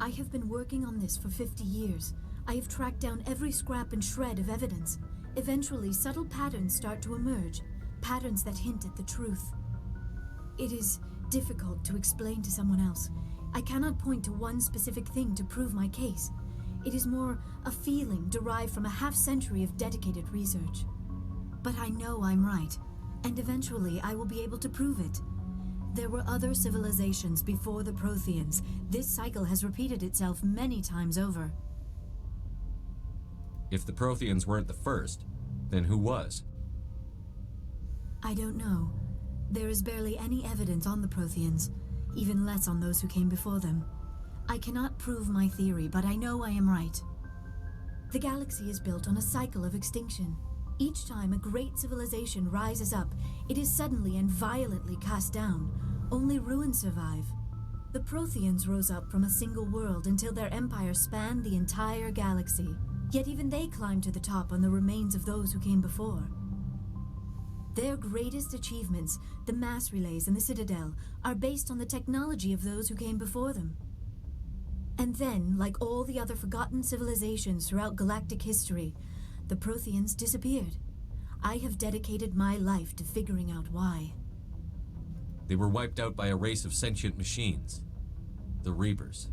I have been working on this for 50 years. I have tracked down every scrap and shred of evidence. Eventually, subtle patterns start to emerge, patterns that hint at the truth. It is difficult to explain to someone else. I cannot point to one specific thing to prove my case. It is more a feeling derived from a half-century of dedicated research. But I know I'm right, and eventually I will be able to prove it. There were other civilizations before the Protheans. This cycle has repeated itself many times over. If the Protheans weren't the first, then who was? I don't know. There is barely any evidence on the Protheans, even less on those who came before them. I cannot prove my theory, but I know I am right. The galaxy is built on a cycle of extinction. Each time a great civilization rises up, it is suddenly and violently cast down. Only ruins survive. The Protheans rose up from a single world until their empire spanned the entire galaxy. Yet even they climbed to the top on the remains of those who came before. Their greatest achievements, the mass relays and the Citadel, are based on the technology of those who came before them. And then, like all the other forgotten civilizations throughout galactic history, the Protheans disappeared. I have dedicated my life to figuring out why. They were wiped out by a race of sentient machines. The Reapers.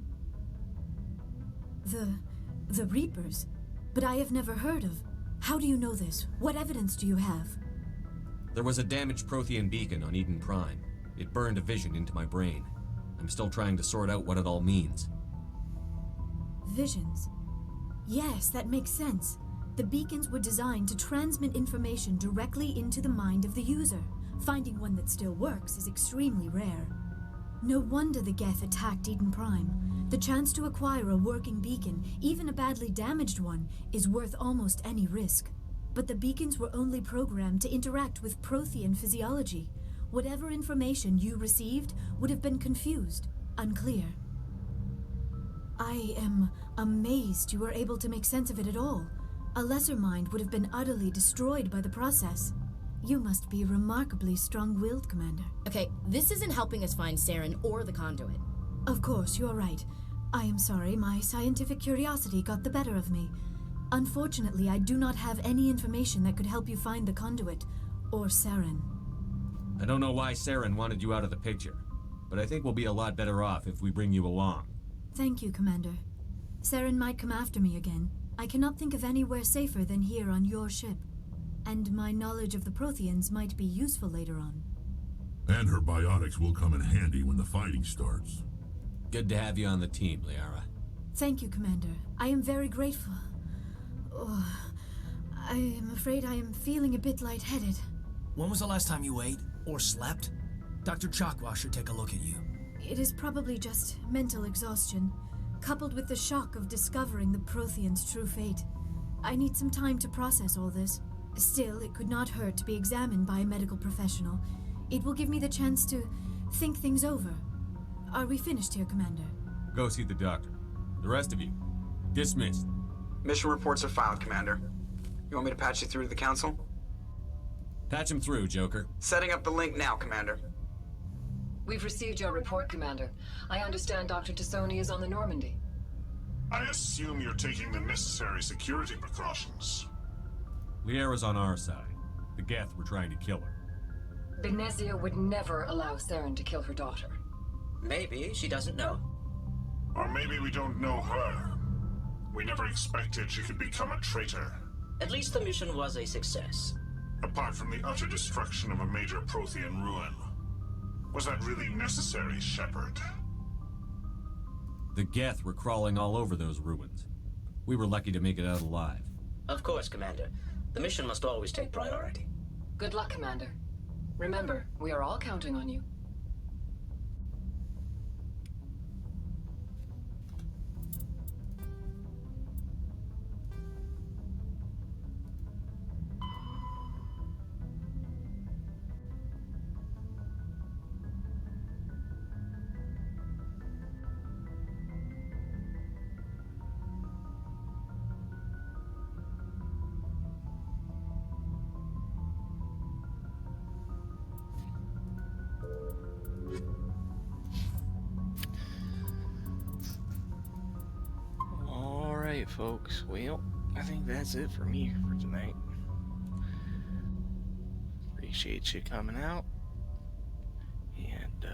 The Reapers? But I have never heard of. How do you know this? What evidence do you have? There was a damaged Prothean beacon on Eden Prime. It burned a vision into my brain. I'm still trying to sort out what it all means. Visions. Yes, that makes sense. The beacons were designed to transmit information directly into the mind of the user. Finding one that still works is extremely rare. No wonder the Geth attacked Eden Prime. The chance to acquire a working beacon, even a badly damaged one, is worth almost any risk. But the beacons were only programmed to interact with Prothean physiology. Whatever information you received would have been confused, unclear. I am amazed you were able to make sense of it at all. A lesser mind would have been utterly destroyed by the process. You must be remarkably strong-willed, Commander. Okay, this isn't helping us find Saren or the conduit. Of course, you're right. I am sorry, my scientific curiosity got the better of me. Unfortunately, I do not have any information that could help you find the conduit, or Saren. I don't know why Saren wanted you out of the picture, but I think we'll be a lot better off if we bring you along. Thank you, Commander. Saren might come after me again. I cannot think of anywhere safer than here on your ship. And my knowledge of the Protheans might be useful later on. And her biotics will come in handy when the fighting starts. Good to have you on the team, Liara. Thank you, Commander. I am very grateful. Oh, I am afraid I am feeling a bit lightheaded. When was the last time you ate or slept? Dr. Chakwa should take a look at you. It is probably just mental exhaustion, coupled with the shock of discovering the Prothean's true fate. I need some time to process all this. Still, it could not hurt to be examined by a medical professional. It will give me the chance to think things over. Are we finished here, Commander? Go see the doctor. The rest of you, dismissed. Mission reports are filed, Commander. You want me to patch you through to the Council? Patch him through, Joker. Setting up the link now, Commander. We've received your report, Commander. I understand Dr. Tassoni is on the Normandy. I assume you're taking the necessary security precautions. Liara's on our side. The Geth were trying to kill her. Benezia would never allow Saren to kill her daughter. Maybe she doesn't know. Or maybe we don't know her. We never expected she could become a traitor. At least the mission was a success. Apart from the utter destruction of a major Prothean ruin. Was that really necessary, Shepard? The Geth were crawling all over those ruins. We were lucky to make it out alive. Of course, Commander. The mission must always take priority. Good luck, Commander. Remember, we are all counting on you. Alright, folks. Well, I think that's it for me for tonight. Appreciate you coming out. And,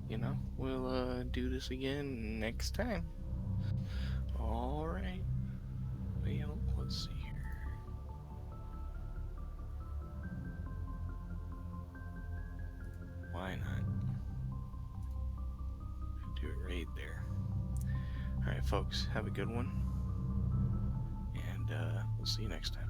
you know, we'll do this again next time. Alright. Well, let's see here. Why not? Do it right there. Alright, folks, have a good one. And we'll see you next time.